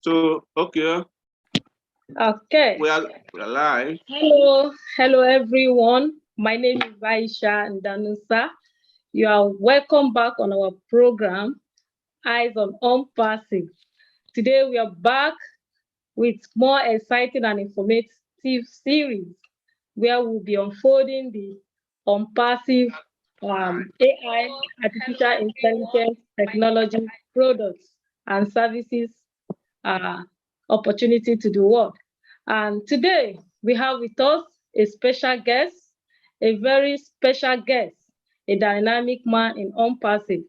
So, okay. Okay. We are live. Hello everyone. My name is Aisha Ndanusa. You are welcome back on our program, Eyes on ONPASSIVE. Today we are back with more exciting and informative series where we'll be unfolding the ONPASSIVE AI, artificial intelligence technology products and services opportunity to the world. And today we have with us a special guest, a very special guest, a dynamic man in ONPASSIVE.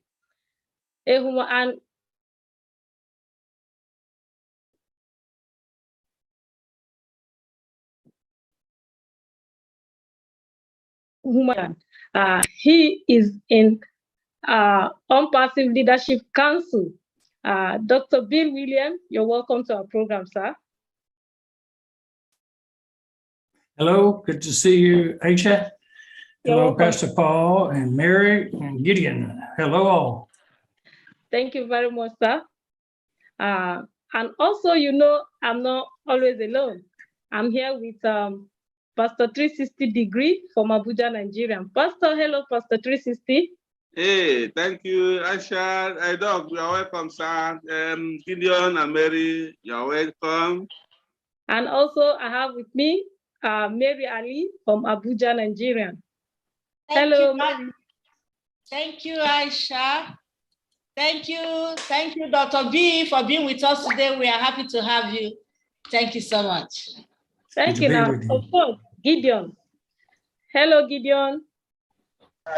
And he is in ONPASSIVE Leadership Council. Dr. Bill Williams, you're welcome to our program, sir. Hello, good to see you, Aisha. Hello, Pastor Paul and Mary and Gideon. Hello, all. Thank you very much, sir. And also, you know, I'm not always alone. I'm here with Pastor 360 Degree from Abuja, Nigeria. Pastor, hello, Pastor 360. Hey, thank you, Aisha. Doc, you are welcome, sir. Gideon and Mary, you are welcome. And also, I have with me Mary Ali from Abuja, Nigeria. Hello, Mary. Thank you, Aisha. Thank you, Dr. B, for being with us today. We are happy to have you. Thank you so much. Thank you. Now, of course, Gideon. Hello, Gideon.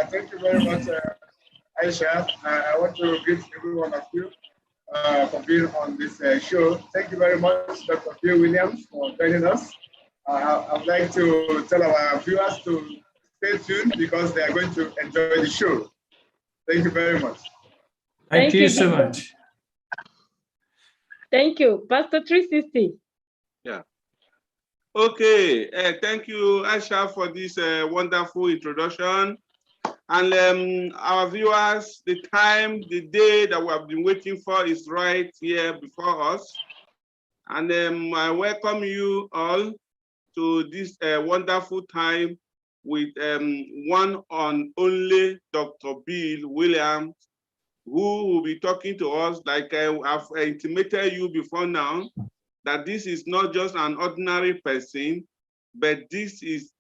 Thank you very much, Aisha. I want to greet every one of you for being on this show. Thank you very much, Dr. Bill Williams, for joining us. I would like to tell our viewers to stay tuned because they are going to enjoy the show. Thank you very much. Thank you so much. Thank you. Pastor 360. Yeah. Okay. Thank you, Aisha, for this wonderful introduction. And our viewers, the time, the day that we have been waiting for is right here before us. And I welcome you all to this wonderful time with one and only Dr. Bill Williams, who will be talking to us, like I've intimated you before now, that this is not just an ordinary person, but this is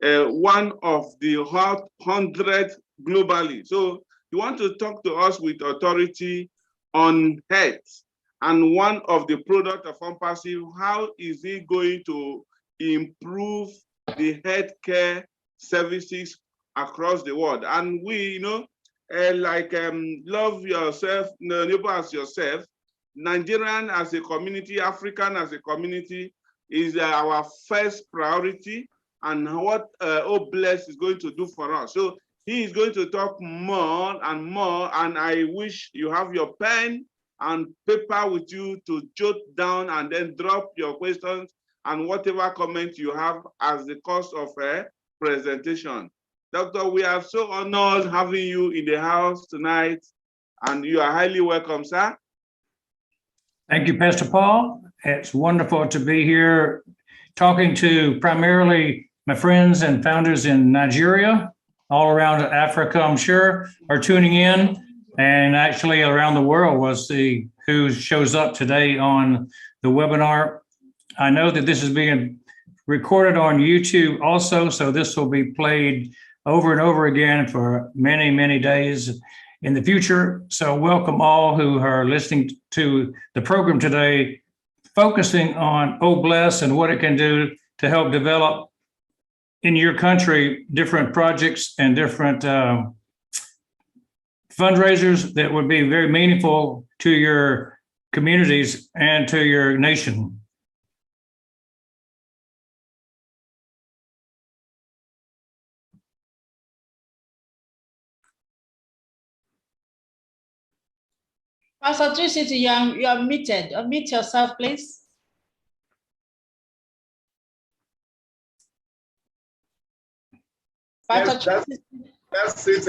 one of the hot 100 globally. So you want to talk to us with authority on health, and one of the products of ONPASSIVE, how is it going to improve the healthcare services across the world? And we, you know, love yourself, neighbor as yourself. Nigerian as a community, African as a community is our first priority, and what Bless is going to do for us. So he is going to talk more and more, and I wish you have your pen and paper with you to jot down and then drop your questions and whatever comment you have as the course of a presentation. Doctor, we are so honored having you in the house tonight, and you are highly welcome, sir. Thank you, Pastor Paul. It's wonderful to be here talking to primarily my friends and founders in Nigeria, all around Africa, I'm sure, are tuning in, and actually around the world was who shows up today on the webinar. I know that this is being recorded on YouTube also, so this will be played over and over again for many, many days in the future. So welcome all who are listening to the program today, focusing on Bless and what it can do to help develop in your country different projects and different fundraisers that would be very meaningful to your communities and to your nation. Pastor 360, you are muted. Unmute yourself, please. Yes, that's it,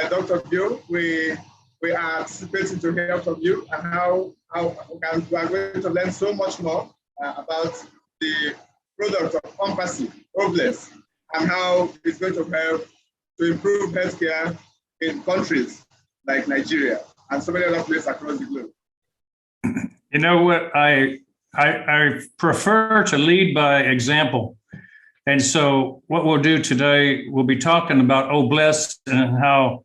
Dr. Bill. We are anticipating to hear from you and how we are going to learn so much more about the product of ONPASSIVE, OBLES, and how it's going to help to improve healthcare in countries like Nigeria and so many other places across the globe. You know what, I prefer to lead by example. And so what we'll do today, we'll be talking about OBLES and how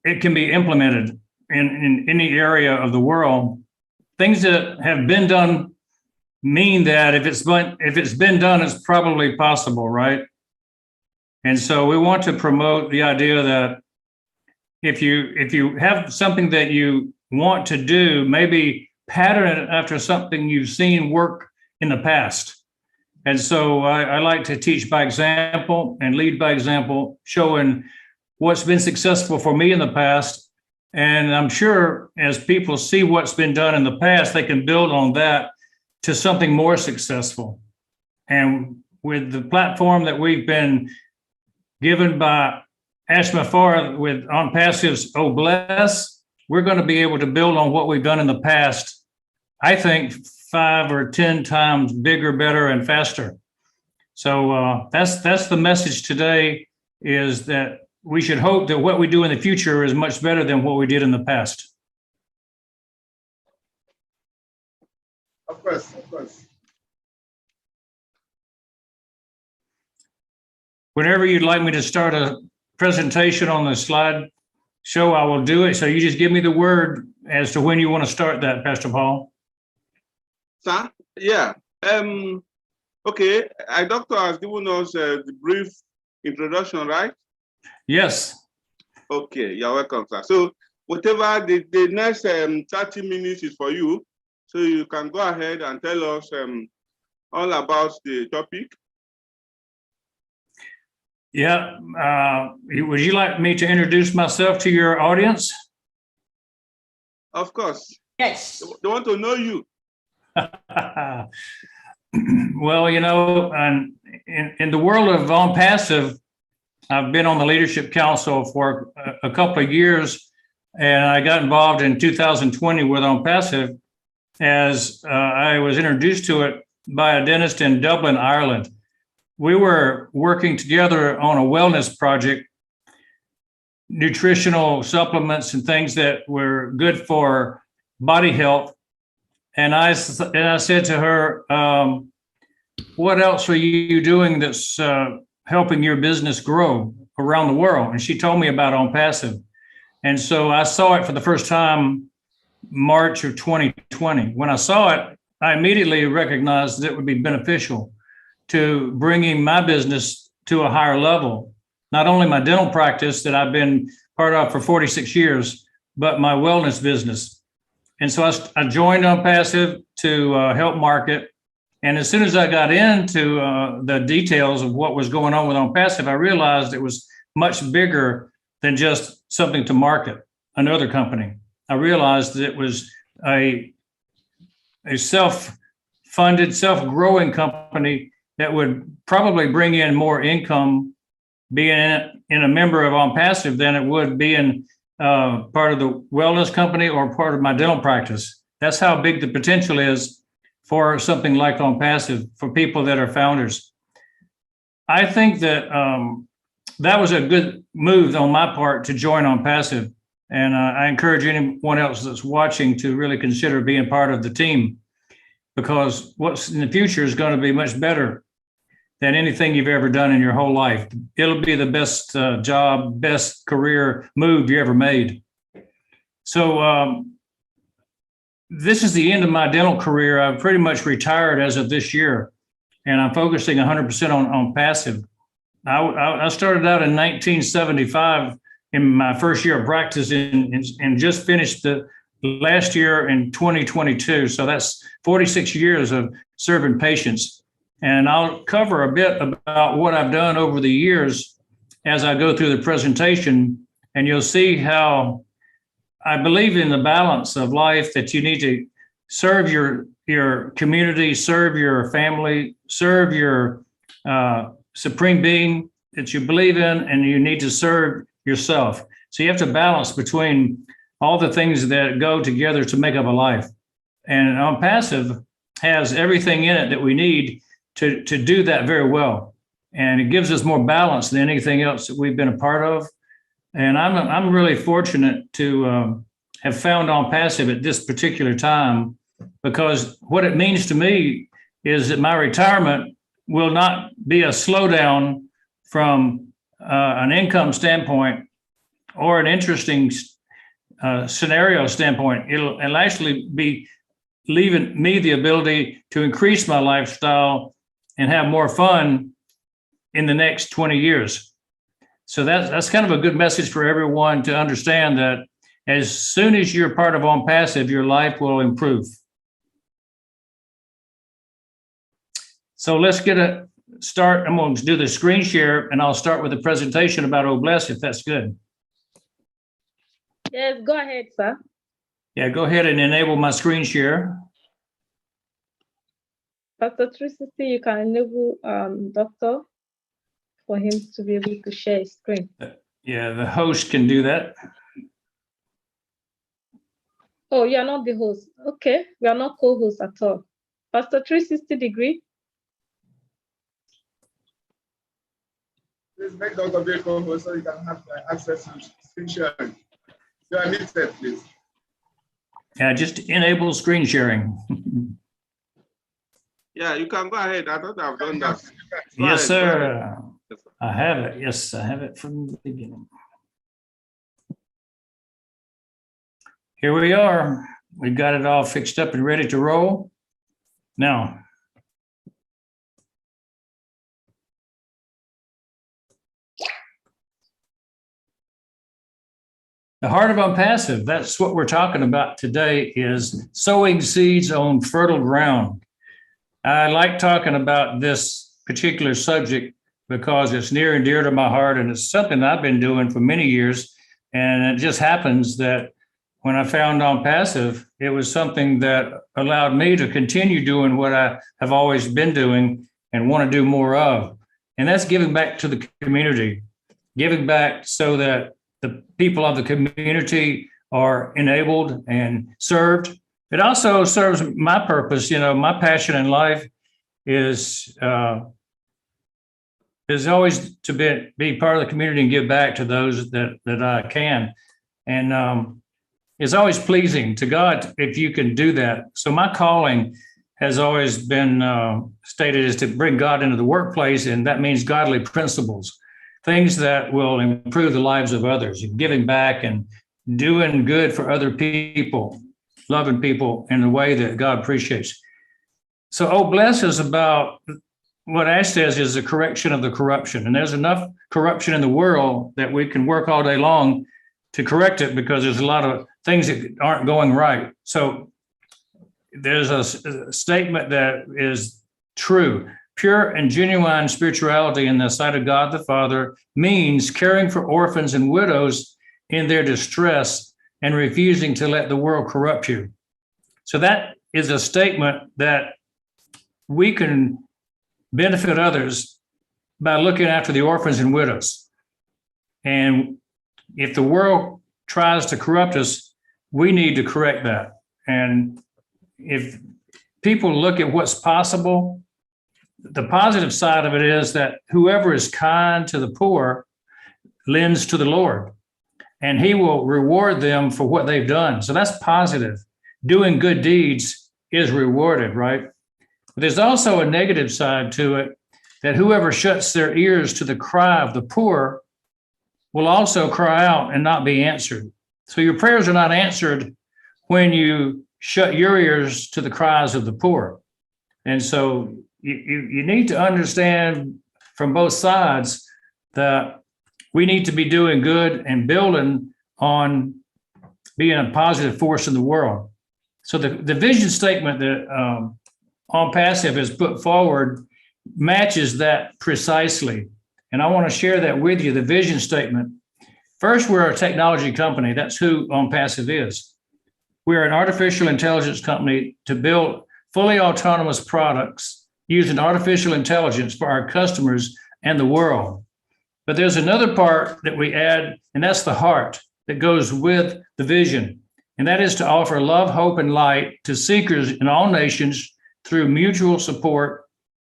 it can be implemented in any area of the world. Things that have been done mean that if it's been done, it's probably possible, right? And so we want to promote the idea that if you have something that you want to do, maybe pattern it after something you've seen work in the past. And so I like to teach by example and lead by example, showing what's been successful for me in the past. And I'm sure as people see what's been done in the past, they can build on that to something more successful. And with the platform that we've been given by Ashmafar with ONPASSIVE's OBLES, we're going to be able to build on what we've done in the past, I think 5 or 10 times bigger, better, and faster. So that's the message today, is that we should hope that what we do in the future is much better than what we did in the past. Of course, of course. Whenever you'd like me to start a presentation on the slide show, I will do it. So you just give me the word as to when you want to start that, Pastor Paul. Sir? Yeah. Okay. Our doctor has given us the brief introduction, right? Yes. Okay. You're welcome, sir. So whatever the next 30 minutes is for you, so you can go ahead and tell us all about the topic. Yeah. Would you like me to introduce myself to your audience? Of course. Yes. They want to know you. Well, you know, in the world of ONPASSIVE, I've been on the Leadership Council for a couple of years, and I got involved in 2020 with ONPASSIVE as I was introduced to it by a dentist in Dublin, Ireland. We were working together on a wellness project, nutritional supplements and things that were good for body health. And I said to her, what else are you doing that's helping your business grow around the world? And she told me about ONPASSIVE. And so I saw it for the first time March of 2020. When I saw it, I immediately recognized that it would be beneficial to bringing my business to a higher level. Not only my dental practice that I've been part of for 46 years, but my wellness business. And so I joined ONPASSIVE to help market. And as soon as I got into the details of what was going on with ONPASSIVE, I realized it was much bigger than just something to market another company. I realized that it was a self-funded, self-growing company that would probably bring in more income being in a member of ONPASSIVE than it would being part of the wellness company or part of my dental practice. That's how big the potential is for something like ONPASSIVE for people that are founders. I think that that was a good move on my part to join ONPASSIVE. And I encourage anyone else that's watching to really consider being part of the team, because what's in the future is going to be much better than anything you've ever done in your whole life. It'll be the best job, best career move you ever made. So this is the end of my dental career. I've pretty much retired as of this year, and I'm focusing 100% on ONPASSIVE. I started out in 1975 in my first year of practice and just finished the last year in 2022. So that's 46 years of serving patients. And I'll cover a bit about what I've done over the years as I go through the presentation, and you'll see how I believe in the balance of life, that you need to serve your community, serve your family, serve your supreme being that you believe in, and you need to serve yourself. So you have to balance between all the things that go together to make up a life. And ONPASSIVE has everything in it that we need to do that very well. And it gives us more balance than anything else that we've been a part of. And I'm really fortunate to have found ONPASSIVE at this particular time, because what it means to me is that my retirement will not be a slowdown from an income standpoint or an interesting scenario standpoint. It'll actually be leaving me the ability to increase my lifestyle and have more fun in the next 20 years. So that's kind of a good message for everyone to understand, that as soon as you're part of ONPASSIVE, your life will improve. So let's get a start. I'm going to do the screen share, and I'll start with a presentation about Oh Bless, if that's good. Yes, go ahead, sir. Yeah, go ahead and enable my screen share. Pastor 360, you can enable Doctor for him to be able to share his screen. Yeah, the host can do that. Oh, you are not the host. Okay, we are not co-hosts at all. Pastor 360 degree. Please make Dr. B co-host so you can have access to screen sharing. You are muted, please. Yeah, just enable screen sharing. Yeah, you can go ahead. I thought I've done that. Yes, sir. Yes, sir. I have it. Yes, I have it from the beginning. Here we are. We've got it all fixed up and ready to roll. Now, the heart of ONPASSIVE, that's what we're talking about today, is sowing seeds on fertile ground. I like talking about this particular subject because it's near and dear to my heart, and it's something I've been doing for many years. And it just happens that when I found ONPASSIVE, it was something that allowed me to continue doing what I have always been doing and want to do more of. And that's giving back to the community, giving back so that the people of the community are enabled and served. It also serves my purpose. You know, my passion in life is always to be part of the community and give back to those that I can. And it's always pleasing to God if you can do that. So my calling has always been stated is to bring God into the workplace, and that means godly principles, things that will improve the lives of others, and giving back and doing good for other people, loving people in a way that God appreciates. So Oh Bless is about what Ash says is the correction of the corruption. And there's enough corruption in the world that we can work all day long to correct it, because there's a lot of things that aren't going right. So there's a statement that is true. Pure and genuine spirituality in the sight of God the Father means caring for orphans and widows in their distress and refusing to let the world corrupt you. So that is a statement that we can benefit others by looking after the orphans and widows. And if the world tries to corrupt us, we need to correct that. And if people look at what's possible, the positive side of it is that whoever is kind to the poor lends to the Lord, and he will reward them for what they've done. So that's positive. Doing good deeds is rewarded, right? But there's also a negative side to it, that whoever shuts their ears to the cry of the poor will also cry out and not be answered. So your prayers are not answered when you shut your ears to the cries of the poor. And so you need to understand from both sides that we need to be doing good and building on being a positive force in the world. So the vision statement that ONPASSIVE has put forward matches that precisely. And I want to share that with you, the vision statement. First, we're a technology company. That's who ONPASSIVE is. We're an artificial intelligence company to build fully autonomous products using artificial intelligence for our customers and the world. But there's another part that we add, and that's the heart that goes with the vision. and that is to offer love, hope, and light to seekers in all nations through mutual support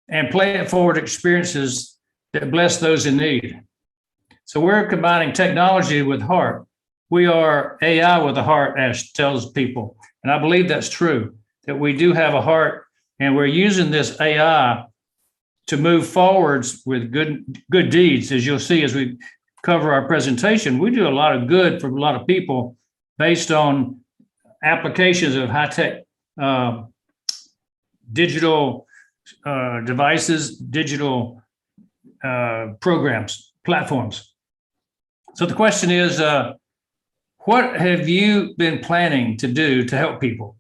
and play it forward experiences that bless those in need. So we're combining technology with heart. We are AI with a heart, Ash tells people. And I believe that's true, that we do have a heart, and we're using this AI to move forwards with good deeds. As you'll see as we cover our presentation, we do a lot of good for a lot of people based on applications of high-tech digital devices, digital programs, platforms. So the question is, what have you been planning to do to help people?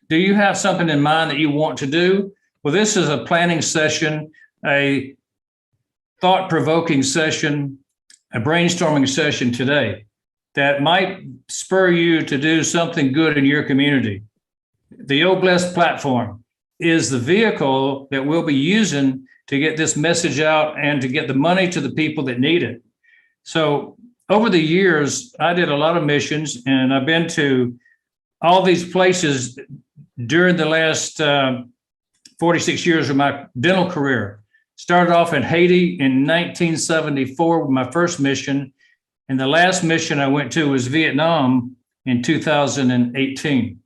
Do you have something in mind that you want to do? Well, this is a planning session, a thought-provoking session, a brainstorming session today that might spur you to do something good in your community. The OBless platform is the vehicle that we'll be using to get this message out and to get the money to the people that need it. So over the years, I did a lot of missions, and I've been to all these places during the last 46 years of my dental career. Started off in Haiti in 1974 with my first mission, and the last mission I went to was Vietnam in 2018.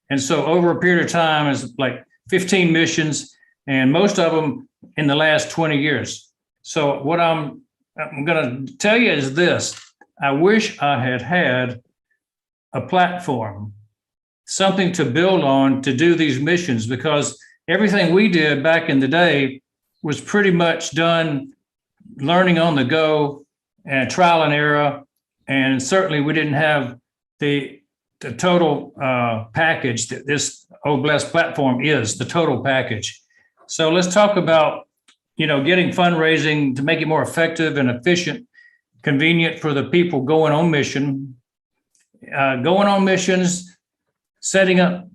And so over a period of time, it's like 15 missions, and most of them in the last 20 years. So what I'm going to tell you is this: I wish I had had a platform, something to build on to do these missions, because everything we did back in the day was pretty much done learning on the go and trial and error. And certainly we didn't have the total package that this OBless platform is, the total package. So let's talk about, getting fundraising to make it more effective and efficient, convenient for the people going on mission, setting up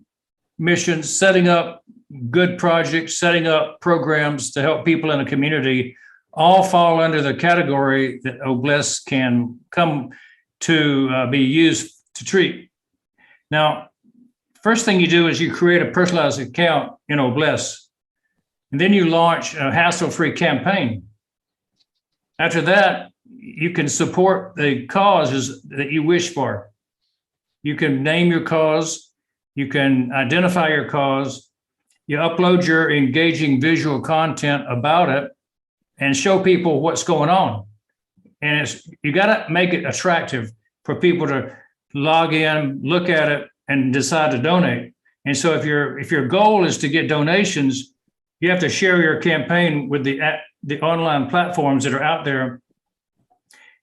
missions, setting up good projects, setting up programs to help people in a community, all fall under the category that OBless can come to be used to treat. Now, first thing you do is you create a personalized account in OBless, and then you launch a hassle-free campaign. After that, you can support the causes that you wish for. You can name your cause, you can identify your cause, you upload your engaging visual content about it and show people what's going on. And you got to make it attractive for people to log in, look at it, and decide to donate. And so if your goal is to get donations, you have to share your campaign with the online platforms that are out there.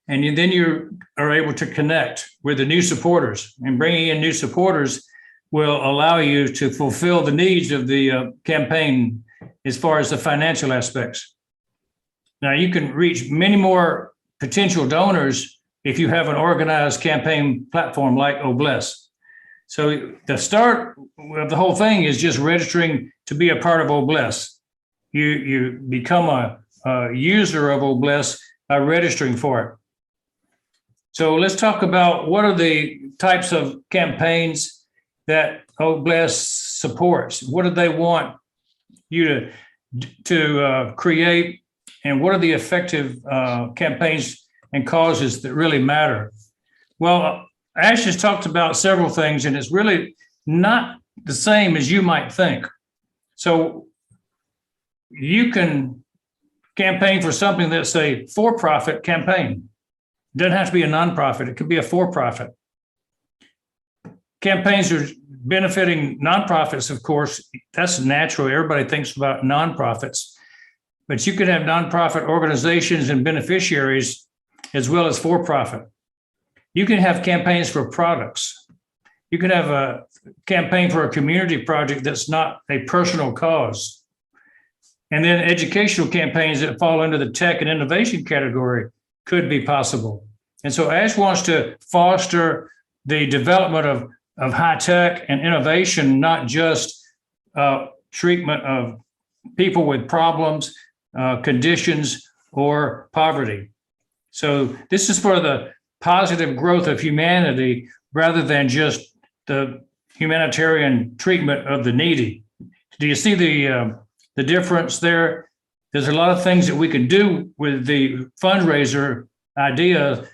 And then you are able to connect with the new supporters, and bringing in new supporters will allow you to fulfill the needs of the campaign as far as the financial aspects. Now, you can reach many more potential donors if you have an organized campaign platform like OBless. So the start of the whole thing is just registering to be a part of OBless. You become a user of OBless by registering for it. So let's talk about what are the types of campaigns that OBless supports. What do they want you to create, and what are the effective campaigns and causes that really matter? Well, Ash has talked about several things, and it's really not the same as you might think. So you can campaign for something that's a for-profit campaign. It doesn't have to be a nonprofit. It could be a for-profit. Campaigns are benefiting nonprofits, of course. That's natural. Everybody thinks about nonprofits. But you could have nonprofit organizations and beneficiaries as well as for-profit. You can have campaigns for products. You can have a campaign for a community project that's not a personal cause. And then educational campaigns that fall under the tech and innovation category could be possible. And so Ash wants to foster the development of high tech and innovation, not just treatment of people with problems, conditions, or poverty. So this is for the positive growth of humanity rather than just the humanitarian treatment of the needy. Do you see the difference there? There's a lot of things that we can do with the fundraiser idea.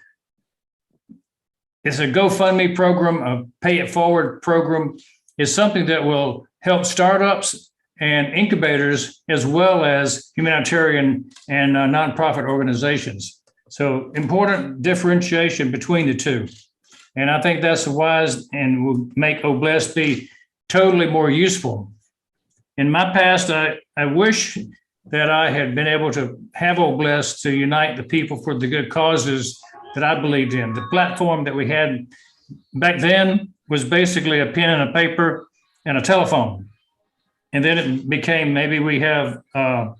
It's a GoFundMe program, a Pay It Forward program is something that will help startups and incubators as well as humanitarian and nonprofit organizations. So important differentiation between the two. And I think that's wise and will make OBLESS be totally more useful. In my past, I wish that I had been able to have OBLESS to unite the people for the good causes that I believed in. The platform that we had back then was basically a pen and a paper and a telephone. And then it became maybe we have the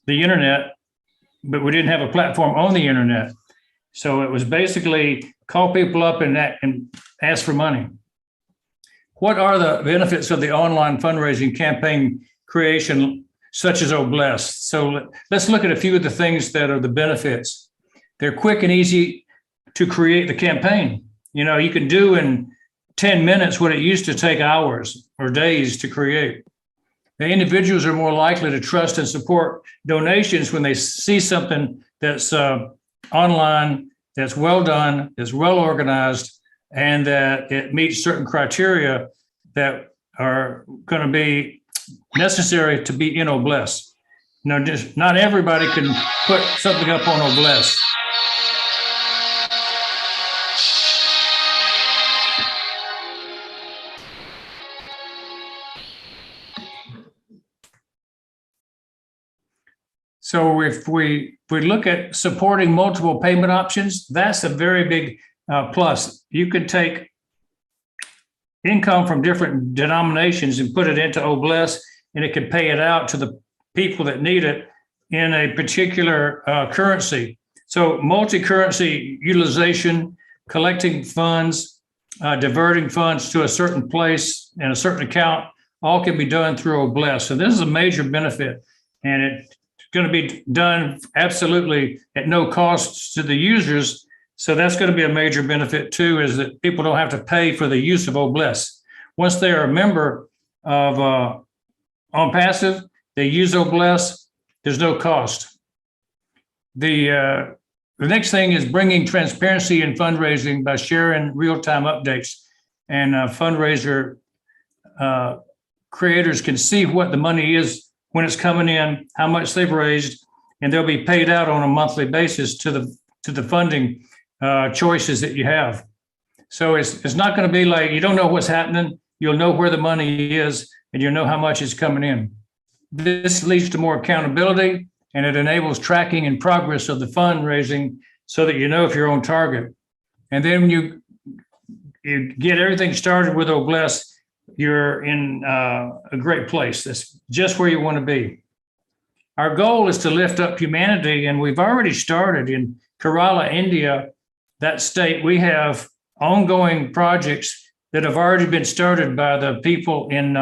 internet, but we didn't have a platform on the internet. So it was basically call people up and ask for money. What are the benefits of the online fundraising campaign creation, such as OBLESS? So let's look at a few of the things that are the benefits. They're quick and easy to create the campaign. You know, you can do in 10 minutes what it used to take hours or days to create. The individuals are more likely to trust and support donations when they see something that's online, that's well done, that's well organized, and that it meets certain criteria that are going to be necessary to be in OBLESS. Now, just not everybody can put something up on OBLESS. So if we look at supporting multiple payment options, that's a very big plus. You could take income from different denominations and put it into OBLESS, and it could pay it out to the people that need it in a particular currency. So multi-currency utilization, collecting funds, diverting funds to a certain place and a certain account, all can be done through OBLESS. So this is a major benefit, and it's going to be done absolutely at no cost to the users. So that's going to be a major benefit too, is that people don't have to pay for the use of OBLESS. Once they are a member of ONPASSIVE, they use OBLESS, there's no cost. The next thing is bringing transparency in fundraising by sharing real-time updates, and fundraiser creators can see what the money is when it's coming in, how much they've raised, and they'll be paid out on a monthly basis to the funding choices that you have. So it's not going to be like you don't know what's happening. You'll know where the money is, and you'll know how much is coming in. This leads to more accountability, and it enables tracking and progress of the fundraising so that you know if you're on target. And then when you get everything started with OBLESS, you're in a great place. That's just where you want to be. Our goal is to lift up humanity, and we've already started in Kerala, India, that state. We have ongoing projects that have already been started by the people in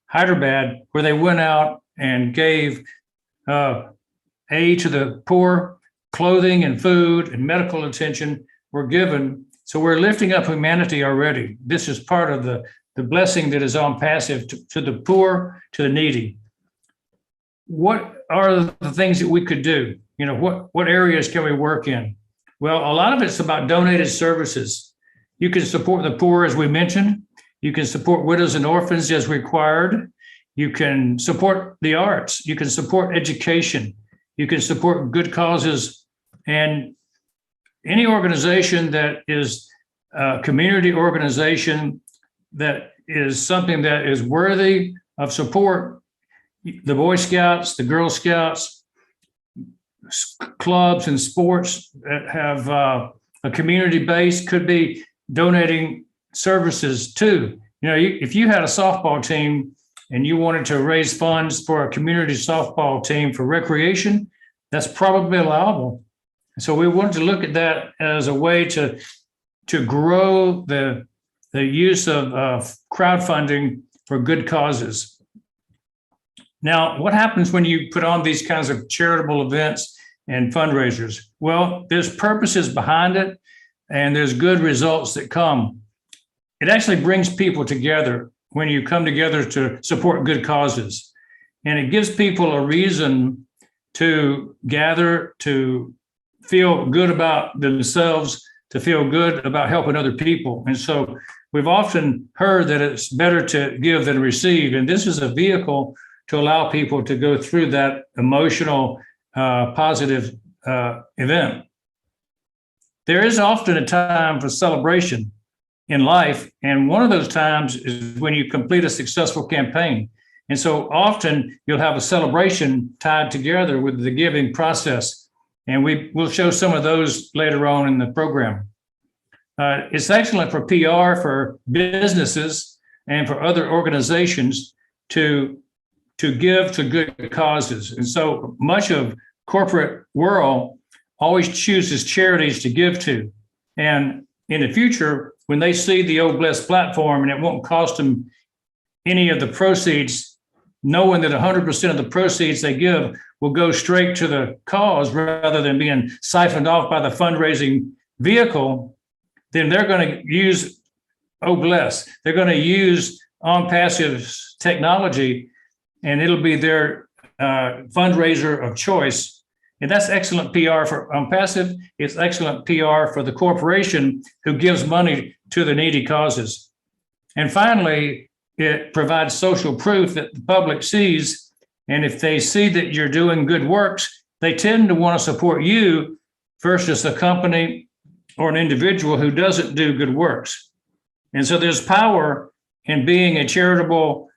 Hyderabad, where they went out and gave aid to the poor, clothing and food and medical attention were given. So we're lifting up humanity already. This is part of the blessing that is ONPASSIVE to the poor, to the needy. What are the things that we could do? You know, what areas can we work in? Well, a lot of it's about donated services. You can support the poor, as we mentioned. You can support widows and orphans as required. You can support the arts. You can support education. You can support good causes. And any organization that is a community organization that is something that is worthy of support, the Boy Scouts, the Girl Scouts, clubs and sports that have a community base could be donating services too. You know, if you had a softball team and you wanted to raise funds for a community softball team for recreation, that's probably allowable. So we want to look at that as a way to grow the use of crowdfunding for good causes. Now, what happens when you put on these kinds of charitable events and fundraisers? Well, there's purposes behind it, and there's good results that come. it actually brings people together when you come together to support good causes. And it gives people a reason to gather, to feel good about themselves, to feel good about helping other people. And so we've often heard that it's better to give than receive. And this is a vehicle to allow people to go through that emotional, positive event. There is often a time for celebration in life. And one of those times is when you complete a successful campaign. And so often you'll have a celebration tied together with the giving process. And we'll show some of those later on in the program. It's excellent for PR, for businesses, and for other organizations to give to good causes. And so much of corporate world always chooses charities to give to. And in the future, when they see the Oh Bless platform and it won't cost them any of the proceeds, knowing that 100% of the proceeds they give will go straight to the cause rather than being siphoned off by the fundraising vehicle, then they're going to use Oh Bless. They're going to use ONPASSIVE's technology, and it'll be their fundraiser of choice. And that's excellent PR for ONPASSIVE. It's excellent PR for the corporation who gives money to the needy causes. And finally, it provides social proof that the public sees. And if they see that you're doing good works, they tend to want to support you versus a company or an individual who doesn't do good works. And so there's power in being a charitable,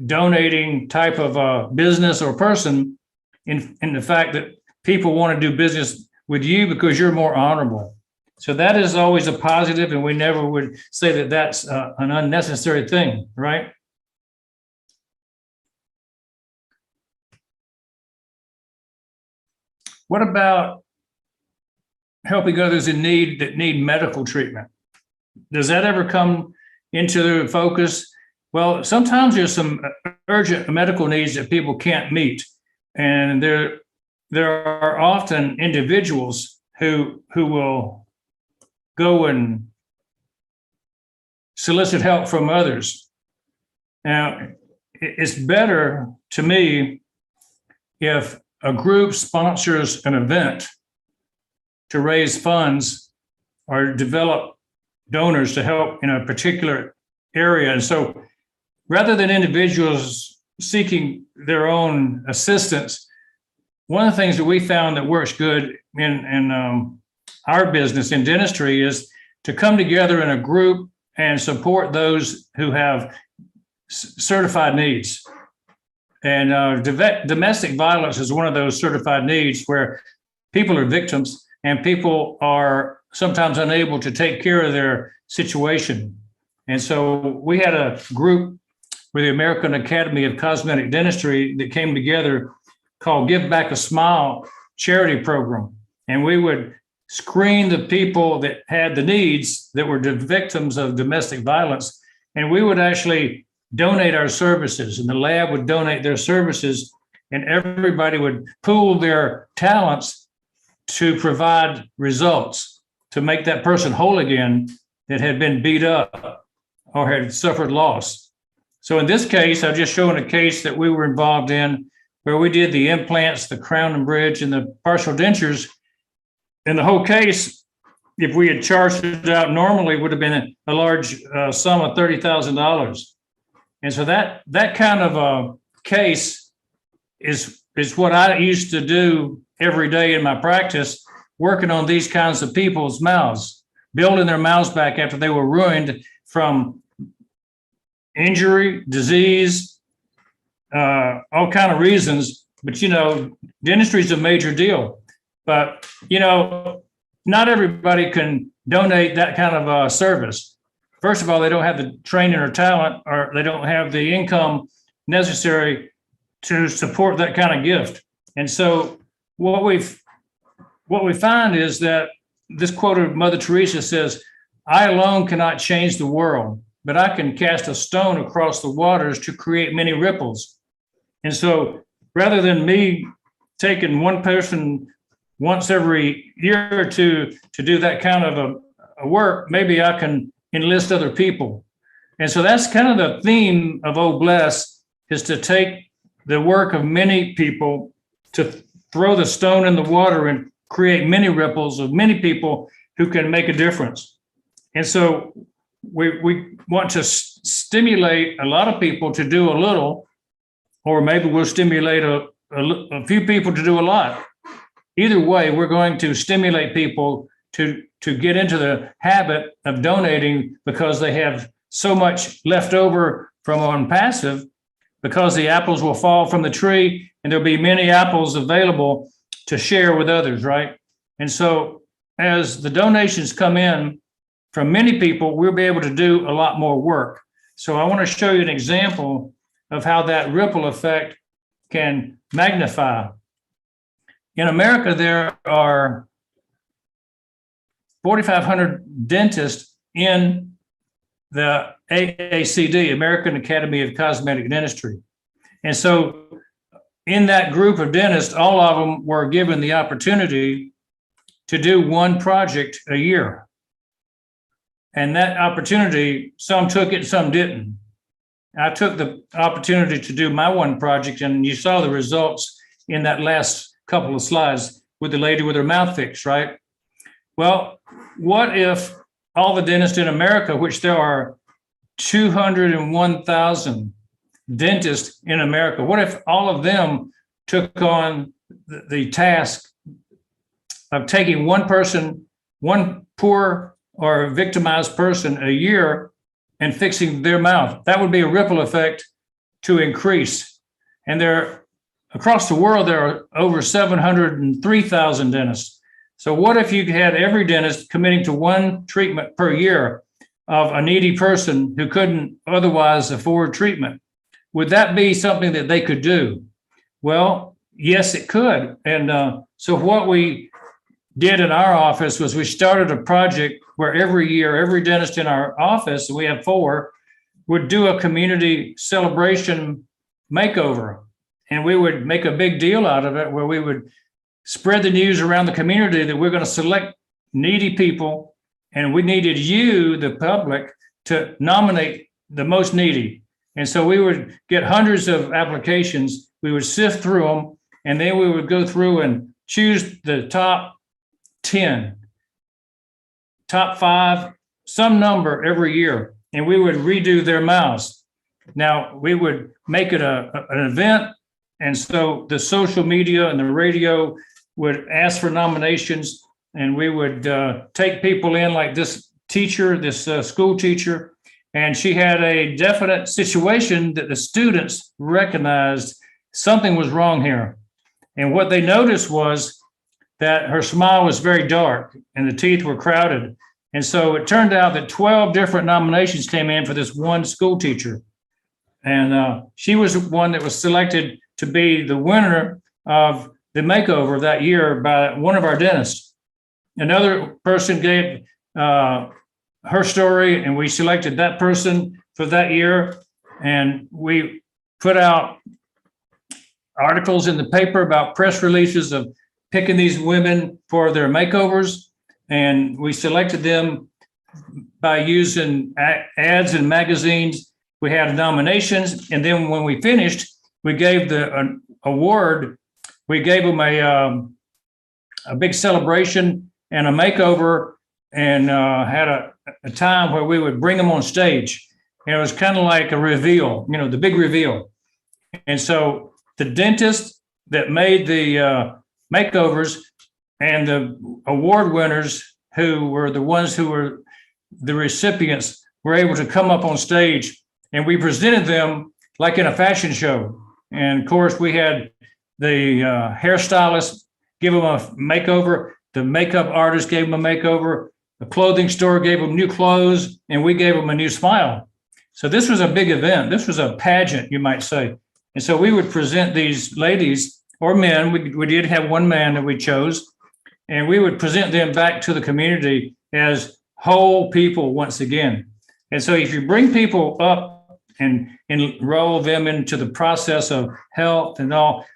donating type of business or person in the fact that people want to do business with you because you're more honorable. So that is always a positive, and we never would say that that's an unnecessary thing, right? What about helping others in need that need medical treatment? Does that ever come into the focus? Well, sometimes there's some urgent medical needs that people can't meet. And there are often individuals who will go and solicit help from others. Now, it's better to me if a group sponsors an event to raise funds or develop donors to help in a particular area. And so rather than individuals seeking their own assistance, one of the things that we found that works good in our business in dentistry is to come together in a group and support those who have certified needs. And domestic violence is one of those certified needs where people are victims and people are sometimes unable to take care of their situation. And so we had a group with the American Academy of Cosmetic Dentistry that came together called Give Back a Smile charity program. And we would screen the people that had the needs that were the victims of domestic violence. And we would actually donate our services, and the lab would donate their services, and everybody would pool their talents to provide results to make that person whole again that had been beat up or had suffered loss. So in this case, I'm just showing a case that we were involved in where we did the implants, the crown and bridge, and the partial dentures. In the whole case, if we had charged it out normally, would have been a large sum of $30,000. And so that kind of a case is what I used to do every day in my practice, working on these kinds of people's mouths, building their mouths back after they were ruined from injury, disease, all kind of reasons. But, dentistry is a major deal. But, not everybody can donate that kind of service. First of all, they don't have the training or talent, or they don't have the income necessary to support that kind of gift. And so what we find is that this quote of Mother Teresa says, "I alone cannot change the world, but I can cast a stone across the waters to create many ripples." And so rather than me taking one person once every year or two to do that kind of a work, maybe I can enlist other people. And so that's kind of the theme of Oh Bless, is to take the work of many people to throw the stone in the water and create many ripples of many people who can make a difference. And so we want to stimulate a lot of people to do a little, or maybe we'll stimulate a few people to do a lot. Either way, we're going to stimulate people to get into the habit of donating, because they have so much left over from ONPASSIVE, because the apples will fall from the tree and there'll be many apples available to share with others, right? And so as the donations come in from many people, we'll be able to do a lot more work. So I want to show you an example of how that ripple effect can magnify. In America, there are 4,500 dentists in the AACD, American Academy of Cosmetic Dentistry. And so in that group of dentists, all of them were given the opportunity to do one project a year. And that opportunity, some took it, some didn't. I took the opportunity to do my one project, and you saw the results in that last couple of slides with the lady with her mouth fixed, right? Well, what if all the dentists in America, which there are 201,000 dentists in America, what if all of them took on the task of taking one person, one poor or victimized person a year, and fixing their mouth? That would be a ripple effect to increase. And across the world, there are over 703,000 dentists. So what if you had every dentist committing to one treatment per year of a needy person who couldn't otherwise afford treatment? Would that be something that they could do? Well, yes, it could. And so what we did in our office was we started a project where every year, every dentist in our office, we have 4, would do a community celebration makeover. And we would make a big deal out of it, where we would spread the news around the community that we're going to select needy people, and we needed you, the public, to nominate the most needy. And so we would get hundreds of applications. We would sift through them, and then we would go through and choose the top 10, top 5, some number every year, and we would redo their mouths. Now, we would make it an event, and so the social media and the radio would ask for nominations, and we would take people in, like this teacher, this school teacher, and she had a definite situation that the students recognized something was wrong here. And what they noticed was that her smile was very dark and the teeth were crowded. And so it turned out that 12 different nominations came in for this one school teacher. And she was one that was selected to be the winner of the makeover that year by one of our dentists. Another person gave her story, and we selected that person for that year. And we put out articles in the paper about press releases of picking these women for their makeovers. And we selected them by using ads in magazines. We had nominations. And then when we finished, we gave the award. We gave them a big celebration and a makeover, and had a time where we would bring them on stage. And it was kind of like a reveal, the big reveal. And so the dentist that made the makeovers and the award winners, who were the ones who were the recipients, were able to come up on stage, and we presented them like in a fashion show. And of course, we had the hairstylist give them a makeover. The makeup artist gave them a makeover. The clothing store gave them new clothes, and we gave them a new smile. So this was a big event. This was a pageant, you might say. And so we would present these ladies or men. We did have one man that we chose, and we would present them back to the community as whole people once again. And so if you bring people up and enroll them into the process of health and all,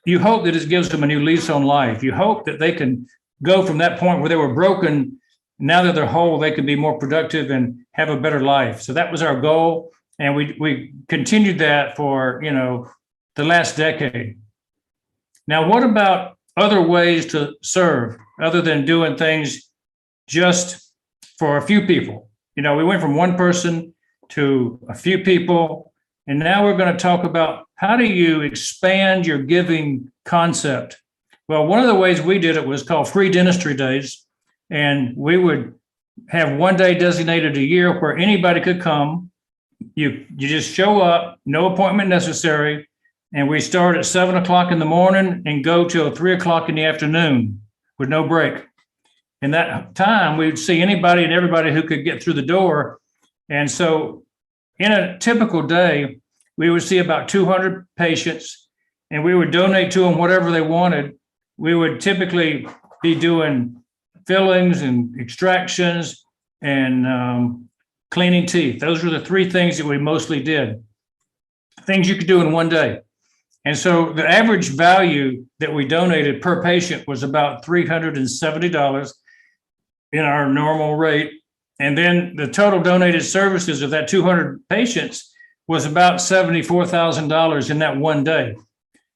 you hope that it gives them a new lease on life. You hope that they can go from that point where they were broken. Now that they're whole, they can be more productive and have a better life. So that was our goal. And we continued that for, the last decade. Now, what about other ways to serve other than doing things just for a few people? We went from one person to a few people, and now we're going to talk about how do you expand your giving concept. Well, one of the ways we did it was called free dentistry days, and we would have one day designated a year where anybody could come. You just show up, no appointment necessary, and we start at 7 o'clock in the morning and go till 3 o'clock in the afternoon with no break. In that time, we'd see anybody and everybody who could get through the door. And so in a typical day, we would see about 200 patients, and we would donate to them whatever they wanted. We would typically be doing fillings and extractions and cleaning teeth. Those were the three things that we mostly did, things you could do in one day. And so the average value that we donated per patient was about $370 in our normal rate. And then the total donated services of that 200 patients was about $74,000 in that one day.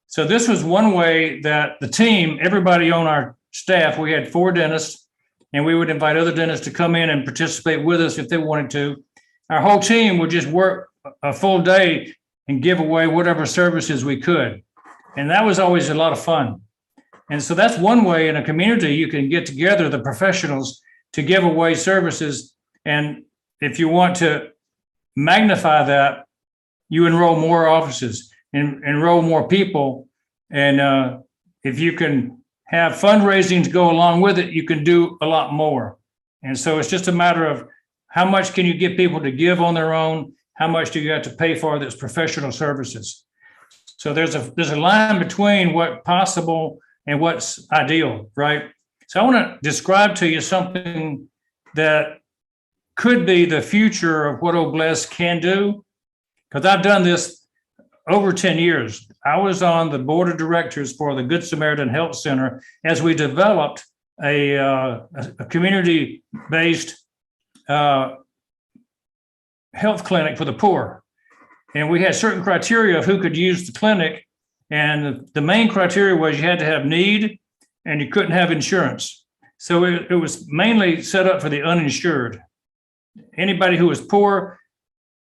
So this was one way that the team, everybody on our staff, we had 4 dentists, and we would invite other dentists to come in and participate with us if they wanted to. Our whole team would just work a full day and give away whatever services we could. And that was always a lot of fun. And so that's one way in a community you can get together the professionals to give away services. And if you want to magnify that, you enroll more offices and enroll more people. And if you can have fundraising to go along with it, you can do a lot more. And so it's just a matter of how much can you get people to give on their own? How much do you have to pay for that's professional services? So there's a line between what's possible and what's ideal, right? So I want to describe to you something that could be the future of what Obless can do, because I've done this over 10 years. I was on the board of directors for the Good Samaritan Health Center as we developed a community-based health clinic for the poor. And we had certain criteria of who could use the clinic. And the main criteria was you had to have need and you couldn't have insurance. So it was mainly set up for the uninsured. Anybody who was poor,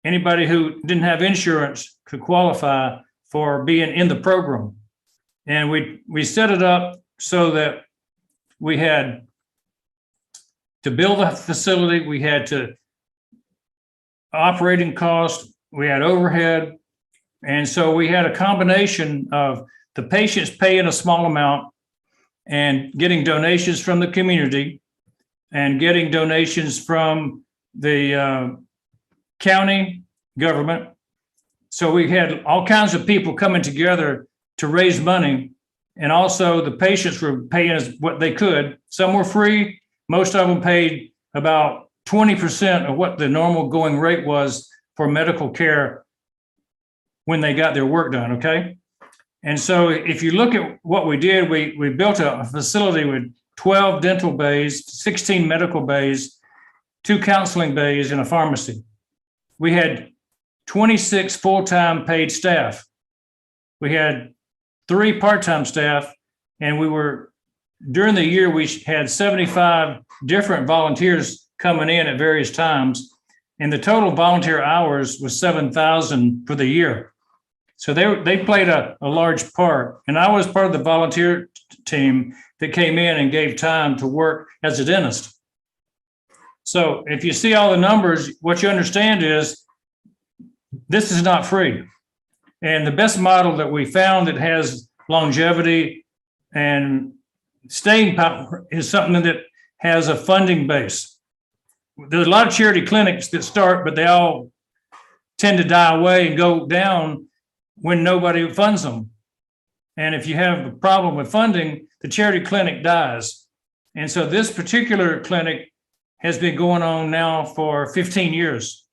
anybody who didn't have insurance could qualify for being in the program. And we set it up so that we had to build a facility, we had to operating cost, we had overhead. And so we had a combination of the patients paying a small amount and getting donations from the community and getting donations from the county government. So we had all kinds of people coming together to raise money. And also the patients were paying us what they could. Some were free. Most of them paid about 20% of what the normal going rate was for medical care when they got their work done, okay? And so if you look at what we did, we built a facility with 12 dental bays, 16 medical bays, 2 counseling bays, and a pharmacy. We had 26 full-time paid staff. We had 3 part-time staff, and during the year, we had 75 different volunteers coming in at various times, and the total volunteer hours was 7,000 for the year. So they played a large part, and I was part of the volunteer team that came in and gave time to work as a dentist. So if you see all the numbers, what you understand is this is not free. And the best model that we found that has longevity and staying power is something that has a funding base. There's a lot of charity clinics that start, but they all tend to die away and go down when nobody funds them. And if you have a problem with funding, the charity clinic dies. And so this particular clinic has been going on now for 15 years.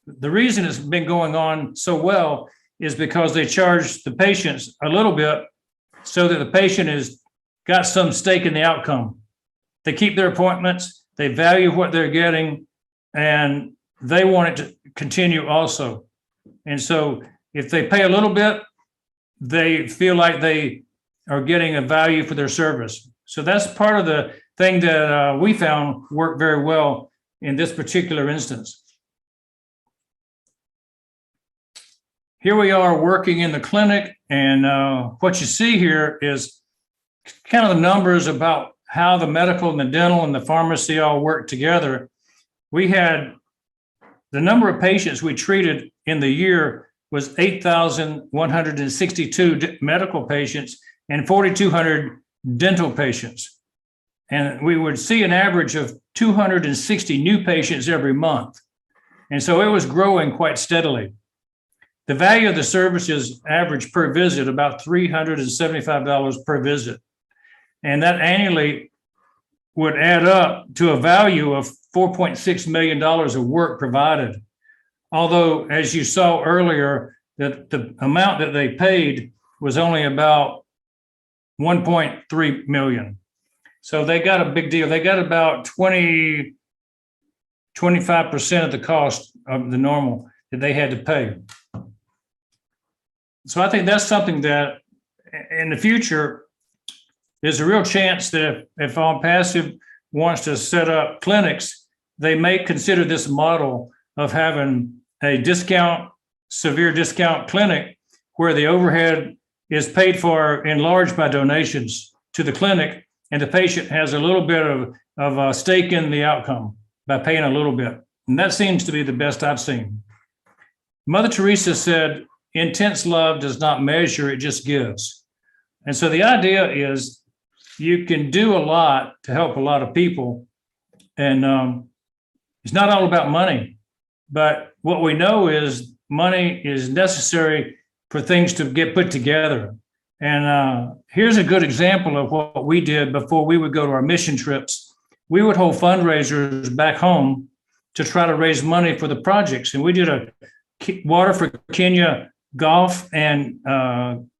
The reason it's been going on so well is because they charge the patients a little bit so that the patient has got some stake in the outcome. They keep their appointments, they value what they're getting, and they want it to continue also. And so if they pay a little bit, they feel like they are getting a value for their service. So that's part of the thing that we found worked very well in this particular instance. Here we are working in the clinic, and what you see here is kind of the numbers about how the medical and the dental and the pharmacy all work together. We had the number of patients we treated in the year was 8,162 medical patients and 4,200 dental patients. And we would see an average of 260 new patients every month. And so it was growing quite steadily. The value of the services average per visit about $375 per visit. And that annually would add up to a value of $4.6 million of work provided. Although, as you saw earlier, that the amount that they paid was only about 1.3 million. So they got a big deal. They got about 25% of the cost of the normal that they had to pay. So I think that's something that in the future, there's a real chance that if ONPASSIVE wants to set up clinics, they may consider this model of having a discount, severe discount clinic where the overhead is paid for in large by donations to the clinic, and the patient has a little bit of a stake in the outcome by paying a little bit. And that seems to be the best I've seen. Mother Teresa said, intense love does not measure, it just gives. And so the idea is you can do a lot to help a lot of people. And it's not all about money, but what we know is money is necessary for things to get put together. And here's a good example of what we did before we would go to our mission trips. We would hold fundraisers back home to try to raise money for the projects. And we did a Water for Kenya golf and fun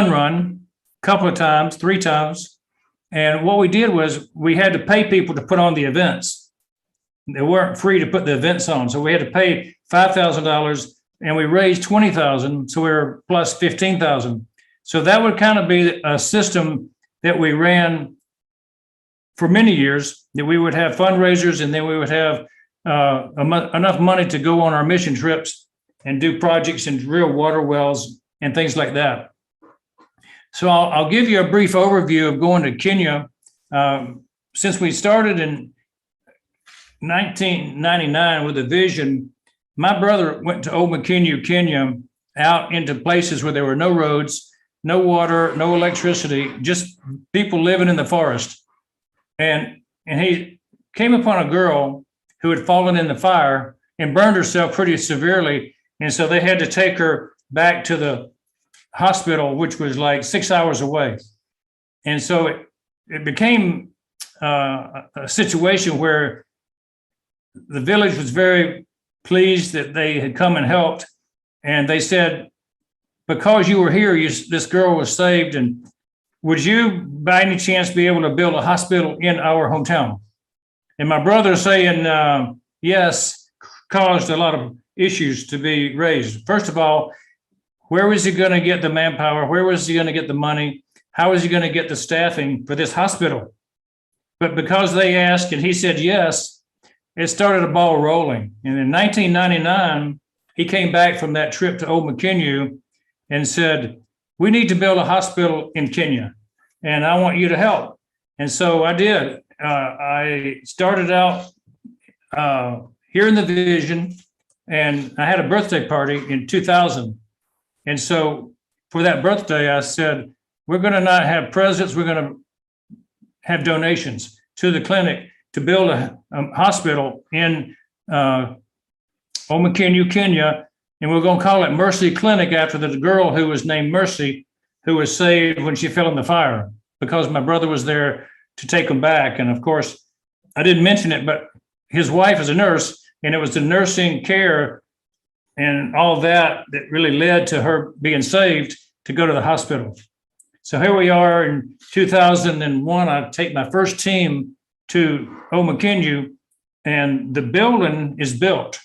run a couple of times, 3 times. And what we did was we had to pay people to put on the events. They weren't free to put the events on. So we had to pay $5,000 and we raised $20,000. So we were plus $15,000. So that would kind of be a system that we ran for many years, that we would have fundraisers and then we would have enough money to go on our mission trips and do projects in real water wells and things like that. So I'll give you a brief overview of going to Kenya. Since we started in 1999 with a vision, my brother went to Omakenyu, Kenya, out into places where there were no roads, no water, no electricity, just people living in the forest. And he came upon a girl who had fallen in the fire and burned herself pretty severely. And so they had to take her back to the hospital, which was like 6 hours away. And so it became a situation where the village was very pleased that they had come and helped. And they said, because you were here, this girl was saved. And would you by any chance be able to build a hospital in our hometown? And my brother saying yes caused a lot of issues to be raised. First of all, where was he going to get the manpower? Where was he going to get the money? How was he going to get the staffing for this hospital? But because they asked and he said yes, it started a ball rolling. And in 1999, he came back from that trip to Omakenyu and said, we need to build a hospital in Kenya, and I want you to help. And so I did. I started out here in the vision, and I had a birthday party in 2000. And so for that birthday, I said, we're going to not have presents, we're going to have donations to the clinic to build a hospital in Omakenyu, Kenya, and we're going to call it Mercy Clinic after the girl who was named Mercy, who was saved when she fell in the fire, because my brother was there to take them back. And of course, I didn't mention it, but his wife is a nurse, and it was the nursing care and all that really led to her being saved to go to the hospital. So here we are in 2001. I take my first team to Omakenyu, and the building is built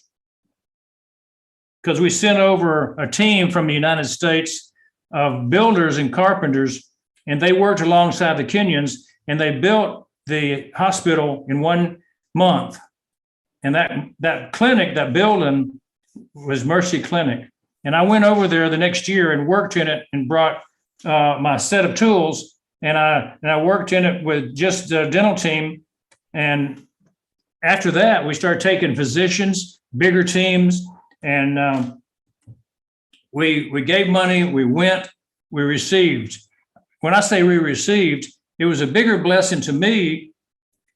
because we sent over a team from the United States of builders and carpenters, and they worked alongside the Kenyans, and they built the hospital in 1 month. And that clinic, that building, was Mercy Clinic. And I went over there the next year and worked in it and brought my set of tools, and I worked in it with just the dental team. And after that, we started taking physicians, bigger teams, and we gave money, we went, we received. When I say we received, it was a bigger blessing to me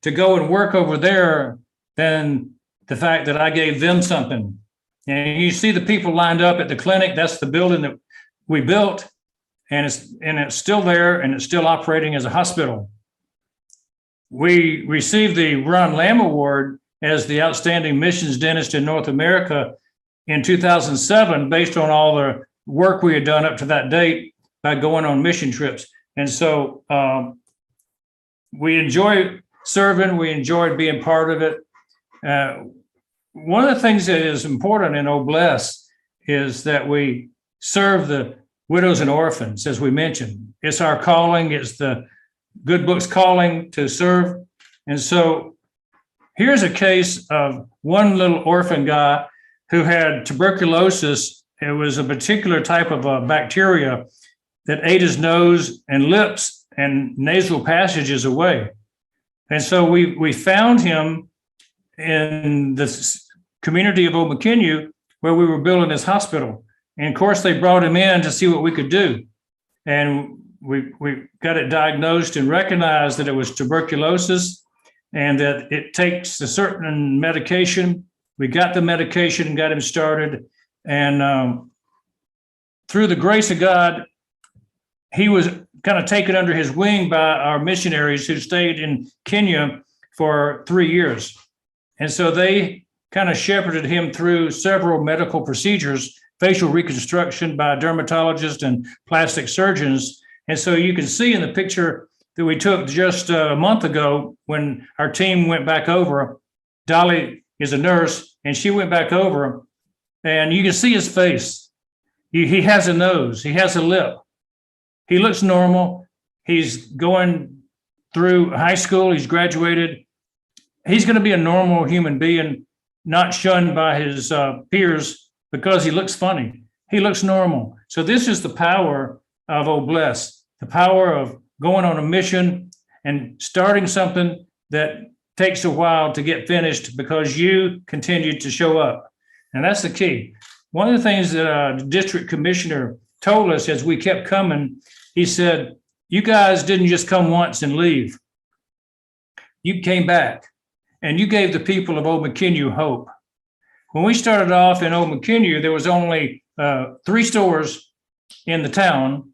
to go and work over there than the fact that I gave them something. And you see the people lined up at the clinic. That's the building that we built, and it's still there, and it's still operating as a hospital. We received the Ron Lamb Award as the outstanding missions dentist in North America in 2007, based on all the work we had done up to that date by going on mission trips. And so we enjoy serving. We enjoyed being part of it. One of the things that is important in Oh Bless is that we serve the widows and orphans, as we mentioned. It's our calling. It's the Good Book's calling to serve. And so here's a case of one little orphan guy who had tuberculosis. It was a particular type of bacteria that ate his nose and lips and nasal passages away. And so we found him in the community of Omakenu, where we were building this hospital. And of course, they brought him in to see what we could do. And we got it diagnosed and recognized that it was tuberculosis and that it takes a certain medication. We got the medication and got him started. And through the grace of God, he was kind of taken under his wing by our missionaries who stayed in Kenya for 3 years. And so they kind of shepherded him through several medical procedures, facial reconstruction by dermatologists and plastic surgeons. And so you can see in the picture that we took just a month ago when our team went back over, Dolly is a nurse, and she went back over, and you can see his face. He has a nose, he has a lip. He looks normal. He's going through high school, he's graduated. He's going to be a normal human being, not shunned by his peers because he looks funny. He looks normal. So this is the power of Oh Bless, the power of going on a mission and starting something that takes a while to get finished because you continued to show up. And that's the key. One of the things that the district commissioner told us as we kept coming, he said, you guys didn't just come once and leave. You came back and you gave the people of Omakenu hope. When we started off in Omakenu, there was only 3 stores in the town,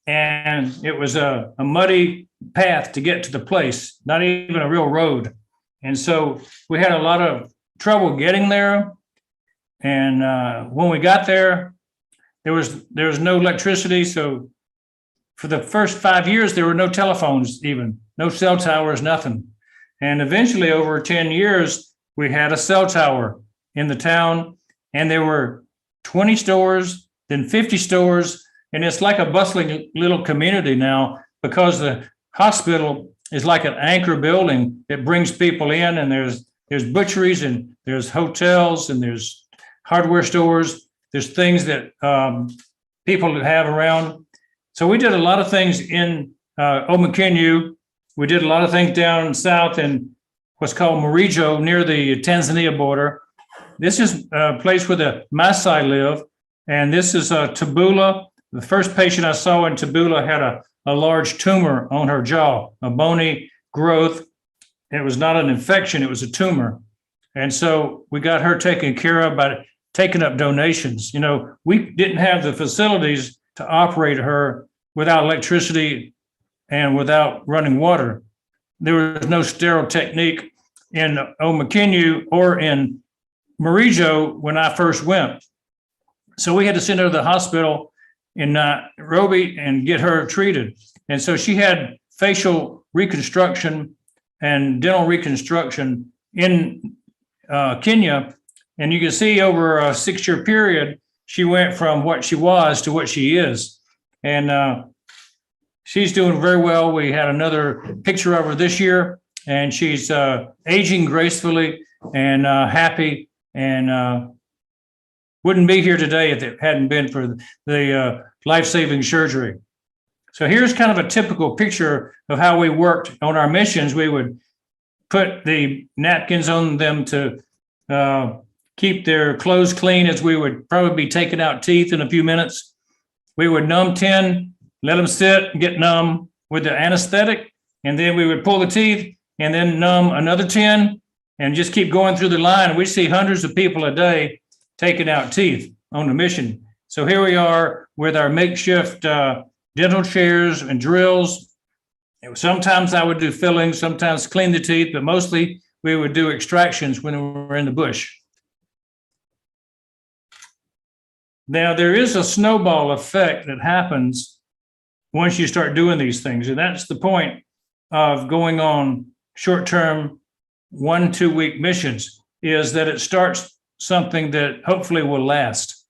and it was a muddy path to get to the place, not even a real road. And so we had a lot of trouble getting there. And when we got there, there was no electricity. So for the first 5 years, there were no telephones, even no cell towers, nothing. And eventually, over 10 years, we had a cell tower in the town, and there were 20 stores, then 50 stores, and it's like a bustling little community now because the hospital is like an anchor building that brings people in, and there's butcheries, and there's hotels, and there's hardware stores. There's things that people have around. So we did a lot of things in Omakenu. We did a lot of things down south in what's called Murijo, near the Tanzania border. This is a place where the Maasai live, and this is Tabula. The first patient I saw in Tabula had a large tumor on her jaw, a bony growth. It was not an infection, it was a tumor. And so we got her taken care of by taking up donations. You know, we didn't have the facilities to operate her without electricity and without running water. There was no sterile technique in Omakenu or in Murijo when I first went. So we had to send her to the hospital in Nairobi and get her treated. And so she had facial reconstruction and dental reconstruction in Kenya, and you can see over a 6-year period, she went from what she was to what she is. And she's doing very well. We had another picture of her this year, and she's aging gracefully and happy, and wouldn't be here today if it hadn't been for the life-saving surgery. So here's kind of a typical picture of how we worked on our missions. We would put the napkins on them to keep their clothes clean, as we would probably be taking out teeth in a few minutes. We would numb 10, let them sit, get numb with the anesthetic, and then we would pull the teeth and then numb another 10 and just keep going through the line. We see hundreds of people a day taking out teeth on the mission. So here we are with our makeshift dental chairs and drills. Sometimes I would do fillings, sometimes clean the teeth, but mostly we would do extractions when we were in the bush. Now, there is a snowball effect that happens once you start doing these things, and that's the point of going on short-term 1-2 week missions, is that it starts something that hopefully will last.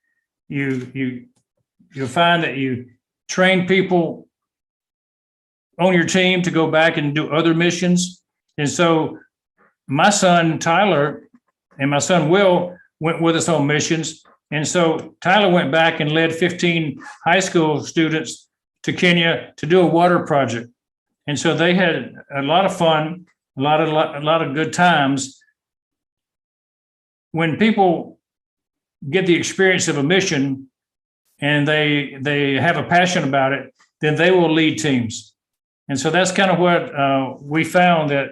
You'll find that you train people on your team to go back and do other missions. And so my son Tyler and my son Will went with us on missions. And so Tyler went back and led 15 high school students to Kenya to do a water project. And so they had a lot of fun, a lot of good times. When people get the experience of a mission and they have a passion about it, then they will lead teams. And so that's kind of what we found, that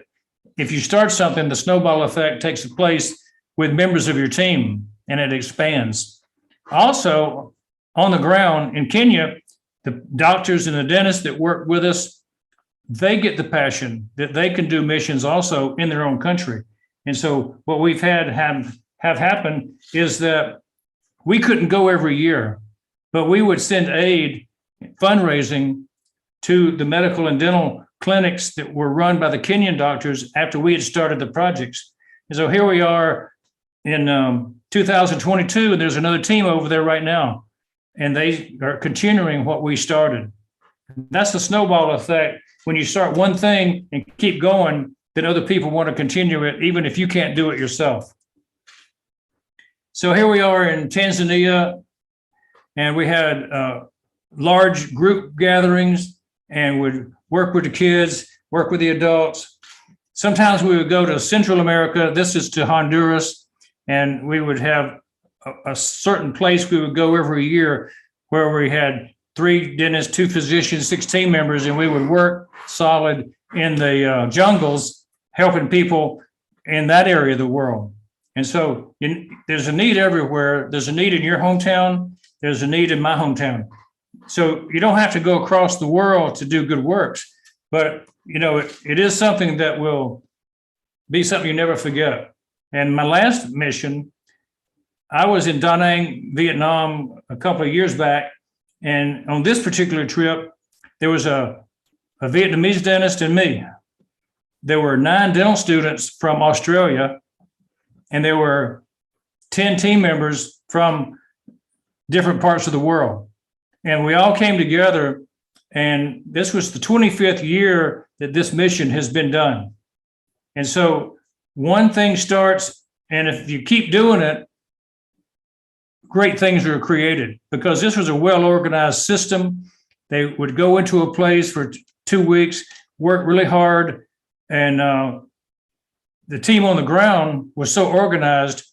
if you start something, the snowball effect takes place with members of your team and it expands. Also, on the ground in Kenya, the doctors and the dentists that work with us, they get the passion that they can do missions also in their own country. And so what we've had have happen is that we couldn't go every year, but we would send aid, fundraising, to the medical and dental clinics that were run by the Kenyan doctors after we had started the projects. And so here we are in 2022, and there's another team over there right now, and they are continuing what we started. That's the snowball effect. When you start one thing and keep going, then other people want to continue it, even if you can't do it yourself. So here we are in Tanzania, and we had large group gatherings and would work with the kids, work with the adults. Sometimes we would go to Central America. This is to Honduras, and we would have a certain place we would go every year where we had 3 dentists, 2 physicians, 6 team members, and we would work solid in the jungles, helping people in that area of the world. And so there's a need everywhere. There's a need in your hometown. There's a need in my hometown. So you don't have to go across the world to do good works, but it is something that will be something you never forget. And my last mission, I was in Da Nang, Vietnam a couple of years back. And on this particular trip, there was a Vietnamese dentist and me. There were 9 dental students from Australia, and there were 10 team members from different parts of the world. And we all came together, and this was the 25th year that this mission has been done. And so one thing starts, and if you keep doing it, great things are created, because this was a well-organized system. They would go into a place for 2 weeks, work really hard, and the team on the ground was so organized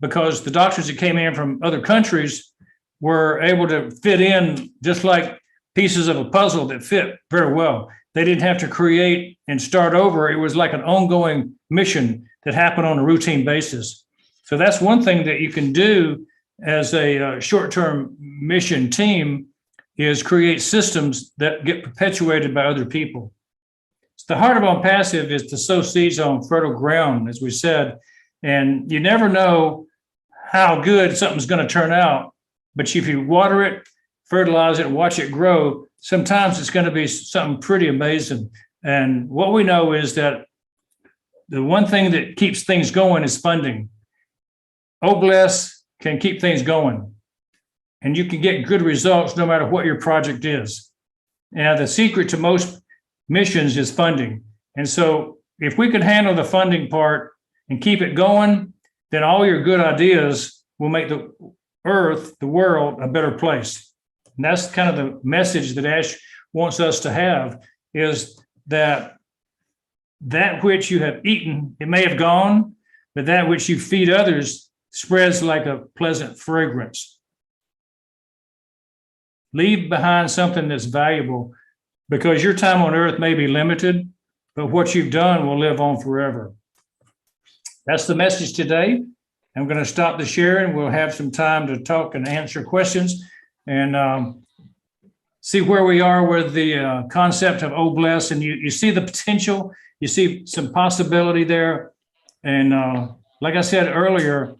because the doctors that came in from other countries were able to fit in just like pieces of a puzzle that fit very well. They didn't have to create and start over. It was like an ongoing mission that happened on a routine basis. So that's one thing that you can do as a short-term mission team, is create systems that get perpetuated by other people. So the heart of ONPASSIVE is to sow seeds on fertile ground, as we said, and you never know how good something's going to turn out, but if you water it, fertilize it, watch it grow, sometimes it's going to be something pretty amazing. And what we know is that the one thing that keeps things going is funding. OBLES can keep things going, and you can get good results no matter what your project is. And the secret to most missions is funding. And so if we can handle the funding part and keep it going, then all your good ideas will make the earth, the world, a better place. And that's kind of the message that Ash wants us to have, is that which you have eaten, it may have gone, but that which you feed others spreads like a pleasant fragrance. Leave behind something that's valuable, because your time on earth may be limited, but what you've done will live on forever. That's the message today. I'm going to stop the sharing. We'll have some time to talk and answer questions and see where we are with the concept of OBLES. And you see the potential, you see some possibility there. And like I said earlier,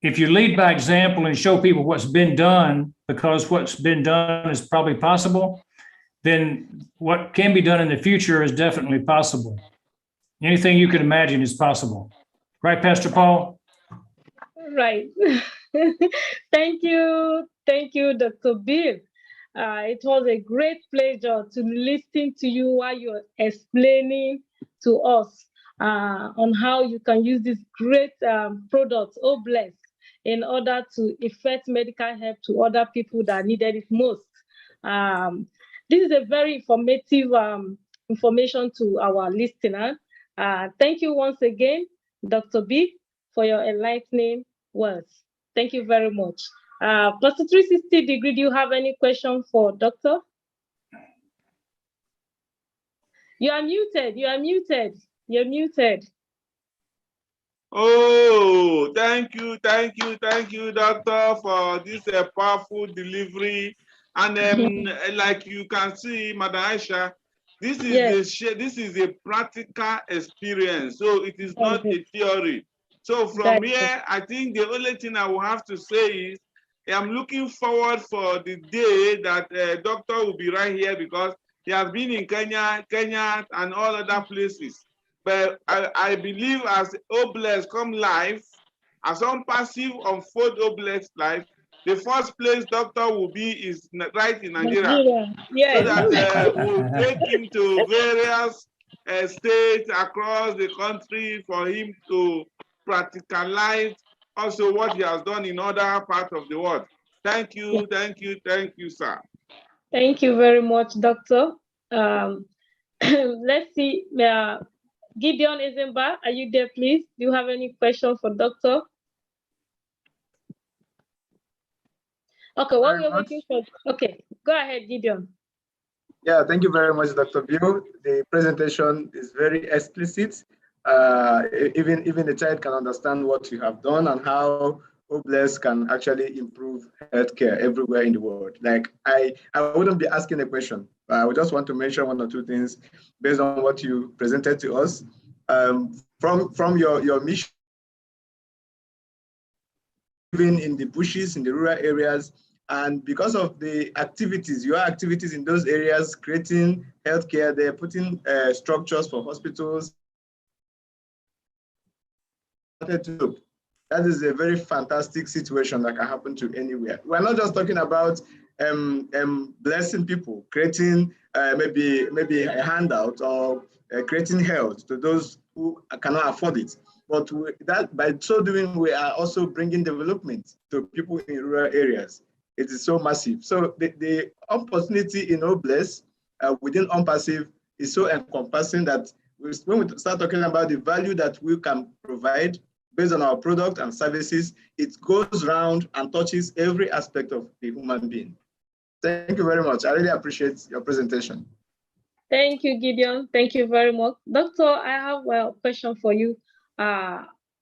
if you lead by example and show people what's been done, because what's been done is probably possible, then what can be done in the future is definitely possible. Anything you can imagine is possible. Right, Pastor Paul? Right. Thank you, Dr. Bill. It was a great pleasure to listen to you while you're explaining to us on how you can use this great product, OBLES, in order to effect medical help to other people that needed it most. This is a very informative information to our listeners. Thank you once again, Dr. B, for your enlightening words. Thank you very much. Pastor 360 degree, do you have any question for Doctor? You are muted. You are muted. You're muted. Oh, thank you, Doctor, for this powerful delivery. And like you can see, Madam Aisha, this is this is a practical experience. So it is not a theory. So from here, I think the only thing I will have to say is I'm looking forward for the day that Doctor will be right here, because he has been in Kenya, and all other places. But I believe as OBLES come live, as ONPASSIVE unfold OBLES live, the first place Doctor will be is right in Nigeria. Yes. So that we'll take him to various states across the country for him to practicalize also what he has done in other parts of the world. Thank you, sir. Thank you very much, Doctor. Let's see. Gideon Izemba, are you there, please? Do you have any question for Doctor? Okay, what we're waiting for. Okay, go ahead, Gideon. Yeah, thank you very much, Dr. Bill. The presentation is very explicit. Even a child can understand what you have done and how OBLES can actually improve healthcare everywhere in the world. Like I wouldn't be asking a question. I would just want to mention one or two things based on what you presented to us. From your mission, living in the bushes, in the rural areas, and because of the activities, your activities in those areas, creating healthcare, they're putting structures for hospitals. That is a very fantastic situation that can happen to anywhere. We're not just talking about blessing people, creating maybe a handout or creating health to those who cannot afford it. But by so doing, we are also bringing development to people in rural areas. It is so massive. So the opportunity in OBLES within ONPASSIVE is so encompassing that when we start talking about the value that we can provide based on our product and services, it goes around and touches every aspect of the human being. Thank you very much. I really appreciate your presentation. Thank you, Gideon. Thank you very much. Doctor, I have a question for you.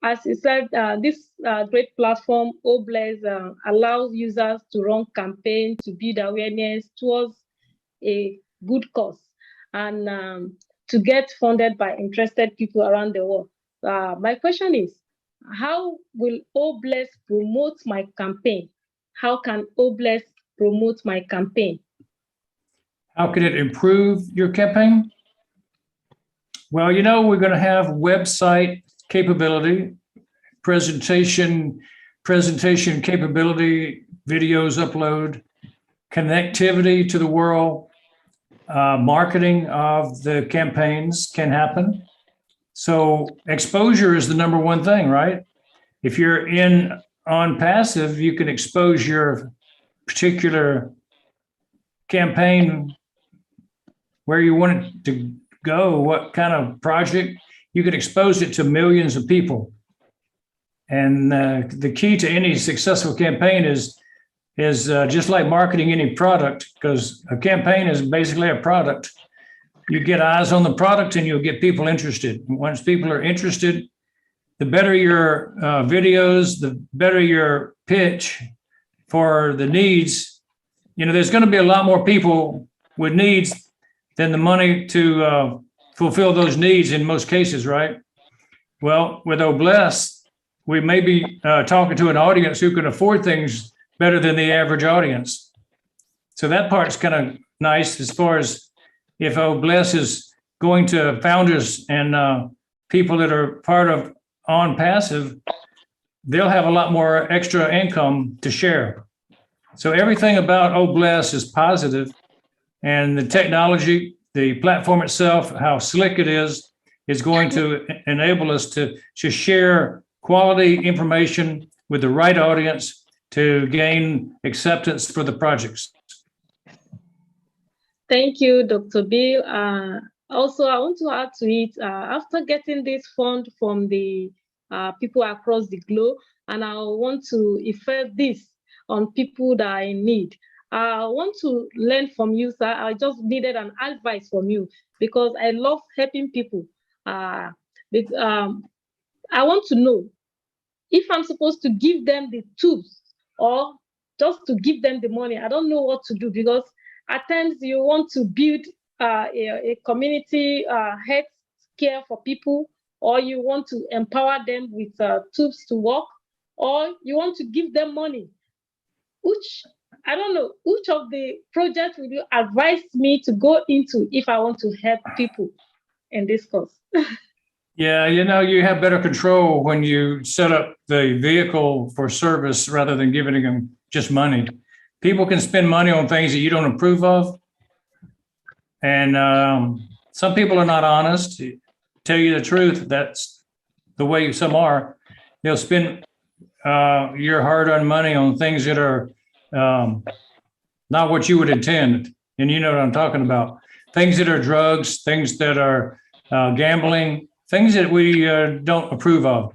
As you said, this great platform, OBLES, allows users to run campaigns to build awareness towards a good cause and to get funded by interested people around the world. My question is, how will OBLES promote my campaign? How can OBLES promote my campaign? How can it improve your campaign? Well, you know, we're going to have website capability presentation capability, videos upload, connectivity to the world, marketing of the campaigns can happen. So exposure is the number one thing, right? If you're in ONPASSIVE, you can expose your particular campaign, where you want it to go, what kind of project. You can expose it to millions of people. And the key to any successful campaign is just like marketing any product, because a campaign is basically a product. You get eyes on the product and you'll get people interested. Once people are interested, the better your videos, the better your pitch for the needs. You know, there's going to be a lot more people with needs than the money to fulfill those needs in most cases, right? Well, with OBLESS, we may be talking to an audience who can afford things better than the average audience. So that part's kind of nice, as far as if OBLESS is going to founders and people that are part of ONPASSIVE, they'll have a lot more extra income to share. So everything about OBLESS is positive, and the technology, the platform itself, how slick it is going to enable us to share quality information with the right audience to gain acceptance for the projects. Thank you, Dr. Bill. Also, I want to add to it, after getting this fund from the people across the globe, and I want to effect this on people that are in need. I want to learn from you, sir. I just needed an advice from you, because I love helping people. I want to know if I'm supposed to give them the tools or just to give them the money. I don't know what to do, because at times you want to build a community health care for people, or you want to empower them with tools to work, or you want to give them money. I don't know, which of the projects would you advise me to go into if I want to help people in this course? Yeah, you know, you have better control when you set up the vehicle for service rather than giving them just money. People can spend money on things that you don't approve of. And some people are not honest. To tell you the truth, that's the way some are. They'll spend your hard-earned money on things that are not what you would intend. And you know what I'm talking about. Things that are drugs, things that are gambling, things that we don't approve of.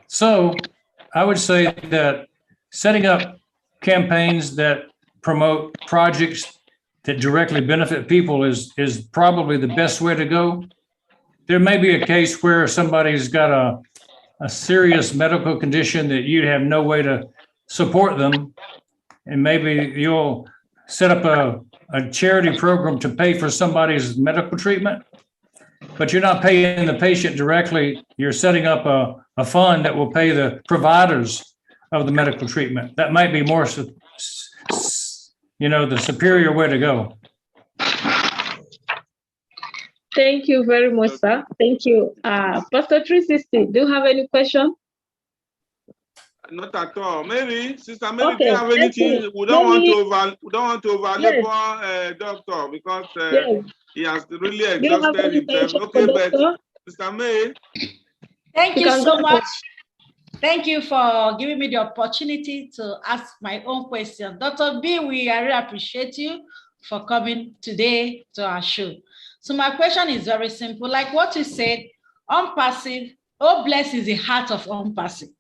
So I would say that setting up campaigns that promote projects that directly benefit people is probably the best way to go. There may be a case where somebody's got a serious medical condition that you have no way to support them, and maybe you'll set up a charity program to pay for somebody's medical treatment, but you're not paying the patient directly. You're setting up a fund that will pay the providers of the medical treatment. That might be more, the superior way to go. Thank you very much, sir. Thank you. Pastor 360, do you have any question? Not at all. Maybe, Sister Mary, Okay, if you have anything, we don't want to overlap Doctor, because he has really exhausted himself. Okay, but Sister May. Thank you so much. Thank you for giving me the opportunity to ask my own question. Dr. B, we really appreciate you for coming today to our show. So my question is very simple. Like what you said, ONPASSIVE, OBLESS is the heart of ONPASSIVE.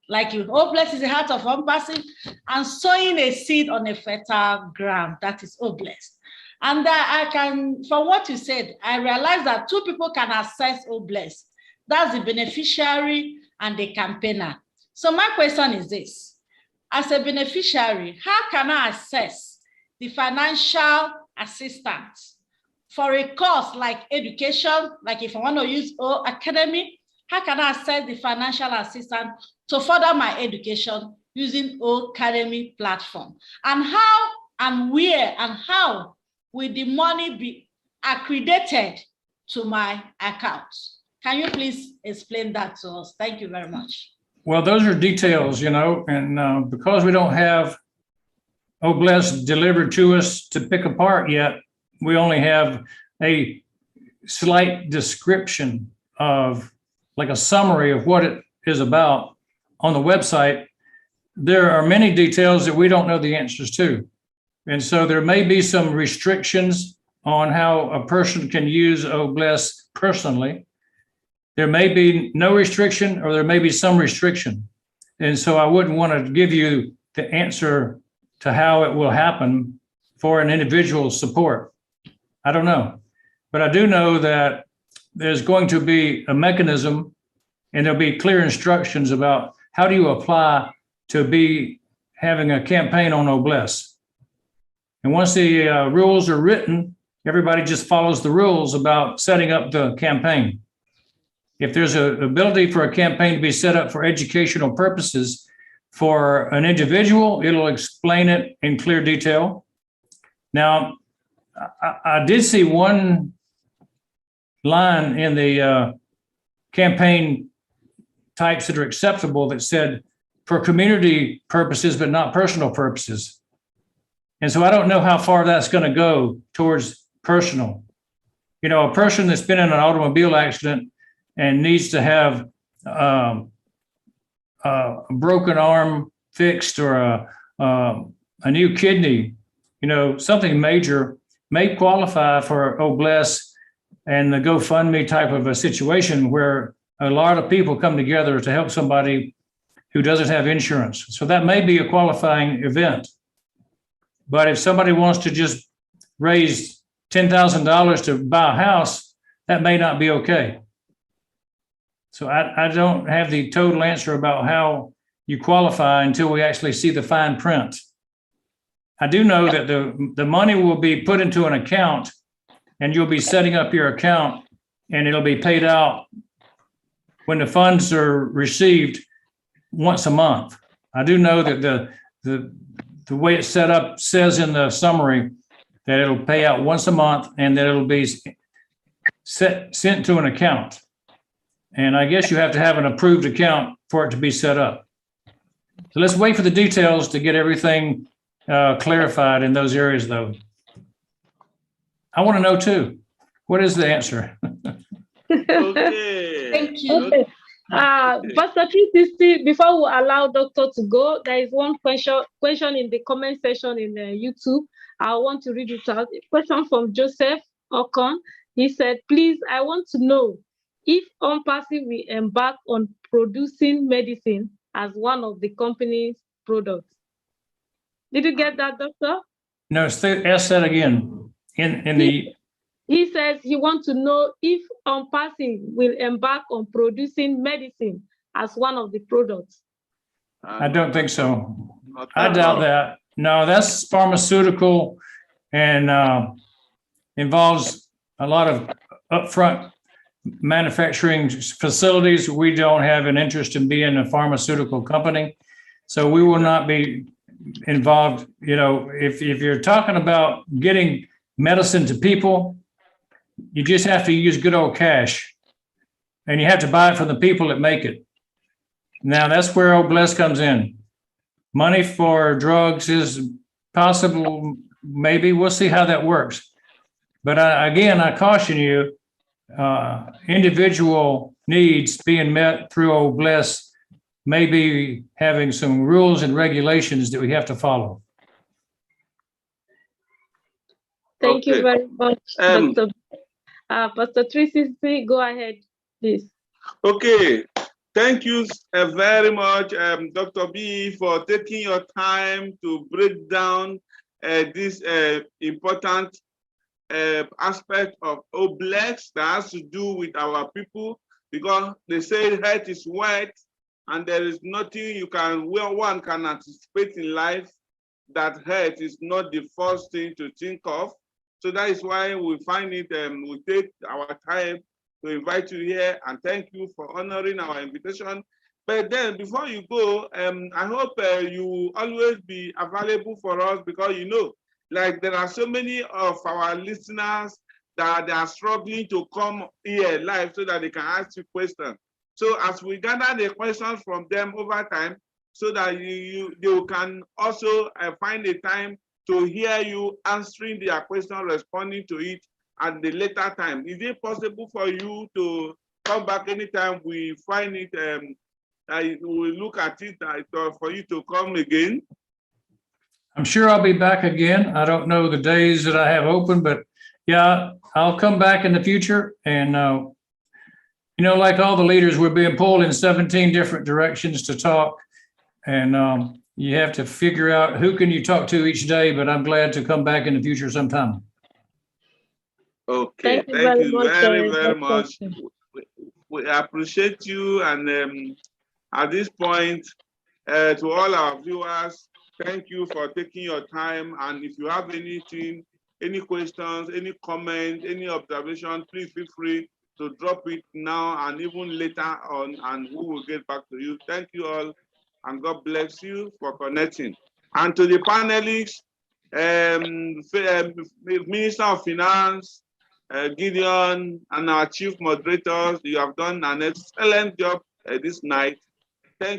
Like OBLESS is the heart of ONPASSIVE, and sowing a seed on a fertile ground, that is OBLESS. And from what you said, I realized that two people can access OBLESS. That's the beneficiary and the campaigner. So my question is this: as a beneficiary, how can I access the financial assistance for a course like education? Like if I want to use O Academy, how can I access the financial assistance to further my education using O Academy platform? And how and where and how will the money be accredited to my account? Can you please explain that to us? Thank you very much. Well, those are details, you know, and because we don't have OBLES delivered to us to pick apart yet, we only have a slight description of, like a summary of what it is about on the website. There are many details that we don't know the answers to. And so there may be some restrictions on how a person can use OBLES personally. There may be no restriction, or there may be some restriction. And so I wouldn't want to give you the answer to how it will happen for an individual support. I don't know. But I do know that there's going to be a mechanism, and there'll be clear instructions about how do you apply to be having a campaign on OBLES. And once the rules are written, everybody just follows the rules about setting up the campaign. If there's an ability for a campaign to be set up for educational purposes for an individual, it'll explain it in clear detail. Now, I did see one line in the campaign types that are acceptable that said for community purposes, but not personal purposes. And so I don't know how far that's going to go towards personal. You know, a person that's been in an automobile accident and needs to have a broken arm fixed, or a new kidney, you know, something major, may qualify for OBLES and the GoFundMe type of a situation where a lot of people come together to help somebody who doesn't have insurance. So that may be a qualifying event. But if somebody wants to just raise $10,000 to buy a house, that may not be okay. So I don't have the total answer about how you qualify until we actually see the fine print. I do know that the money will be put into an account, and you'll be setting up your account, and it'll be paid out when the funds are received once a month. I do know that the way it's set up says in the summary that it'll pay out once a month, and that it'll be sent to an account. And I guess you have to have an approved account for it to be set up. So let's wait for the details to get everything clarified in those areas, though. I want to know too, what is the answer? Okay. Thank you. Okay. Pastor 360, before we allow Doctor to go, there is one question in the comment section in YouTube. I want to read it out. A question from Joseph Okon. He said, please, I want to know if ONPASSIVE will embark on producing medicine as one of the company's products. Did you get that, Doctor? No, ask that again. He says he wants to know if ONPASSIVE will embark on producing medicine as one of the products. I don't think so. I doubt that. No, that's pharmaceutical and involves a lot of upfront manufacturing facilities. We don't have an interest in being a pharmaceutical company, so we will not be involved. You know, if you're talking about getting medicine to people, you just have to use good old cash, and you have to buy it from the people that make it. Now that's where OBLES comes in. Money for drugs is possible, maybe. We'll see how that works. But again, I caution you, individual needs being met through OBLES may be having some rules and regulations that we have to follow. Thank you very much, Dr. Pastor 360, go ahead, please. Okay, thank you very much, Dr. B, for taking your time to break down this important aspect of OBLES that has to do with our people, because they say health is wealth, and there is nothing one can anticipate in life that health is not the first thing to think of. So that is why we find it, we take our time to invite you here, and thank you for honoring our invitation. But then before you go, I hope you will always be available for us, because you know, like there are so many of our listeners that they are struggling to come here live so that they can ask you questions. So as we gather the questions from them over time, so that they can also find a time to hear you answering their question, responding to it at the later time. Is it possible for you to come back anytime we find it, we'll look at it for you to come again? I'm sure I'll be back again. I don't know the days that I have open, but yeah, I'll come back in the future. And, you know, like all the leaders, we're being pulled in 17 different directions to talk. And you have to figure out who can you talk to each day, but I'm glad to come back in the future sometime. Okay, thank you very much. We appreciate you. And at this point, to all our viewers, thank you for taking your time. And if you have anything, any questions, any comment, any observation, please feel free to drop it now and even later on, and we will get back to you. Thank you all, and God bless you for connecting. And to the panelists, Minister of Finance, Gideon, and our chief moderators, you have done an excellent job this night. Thank you.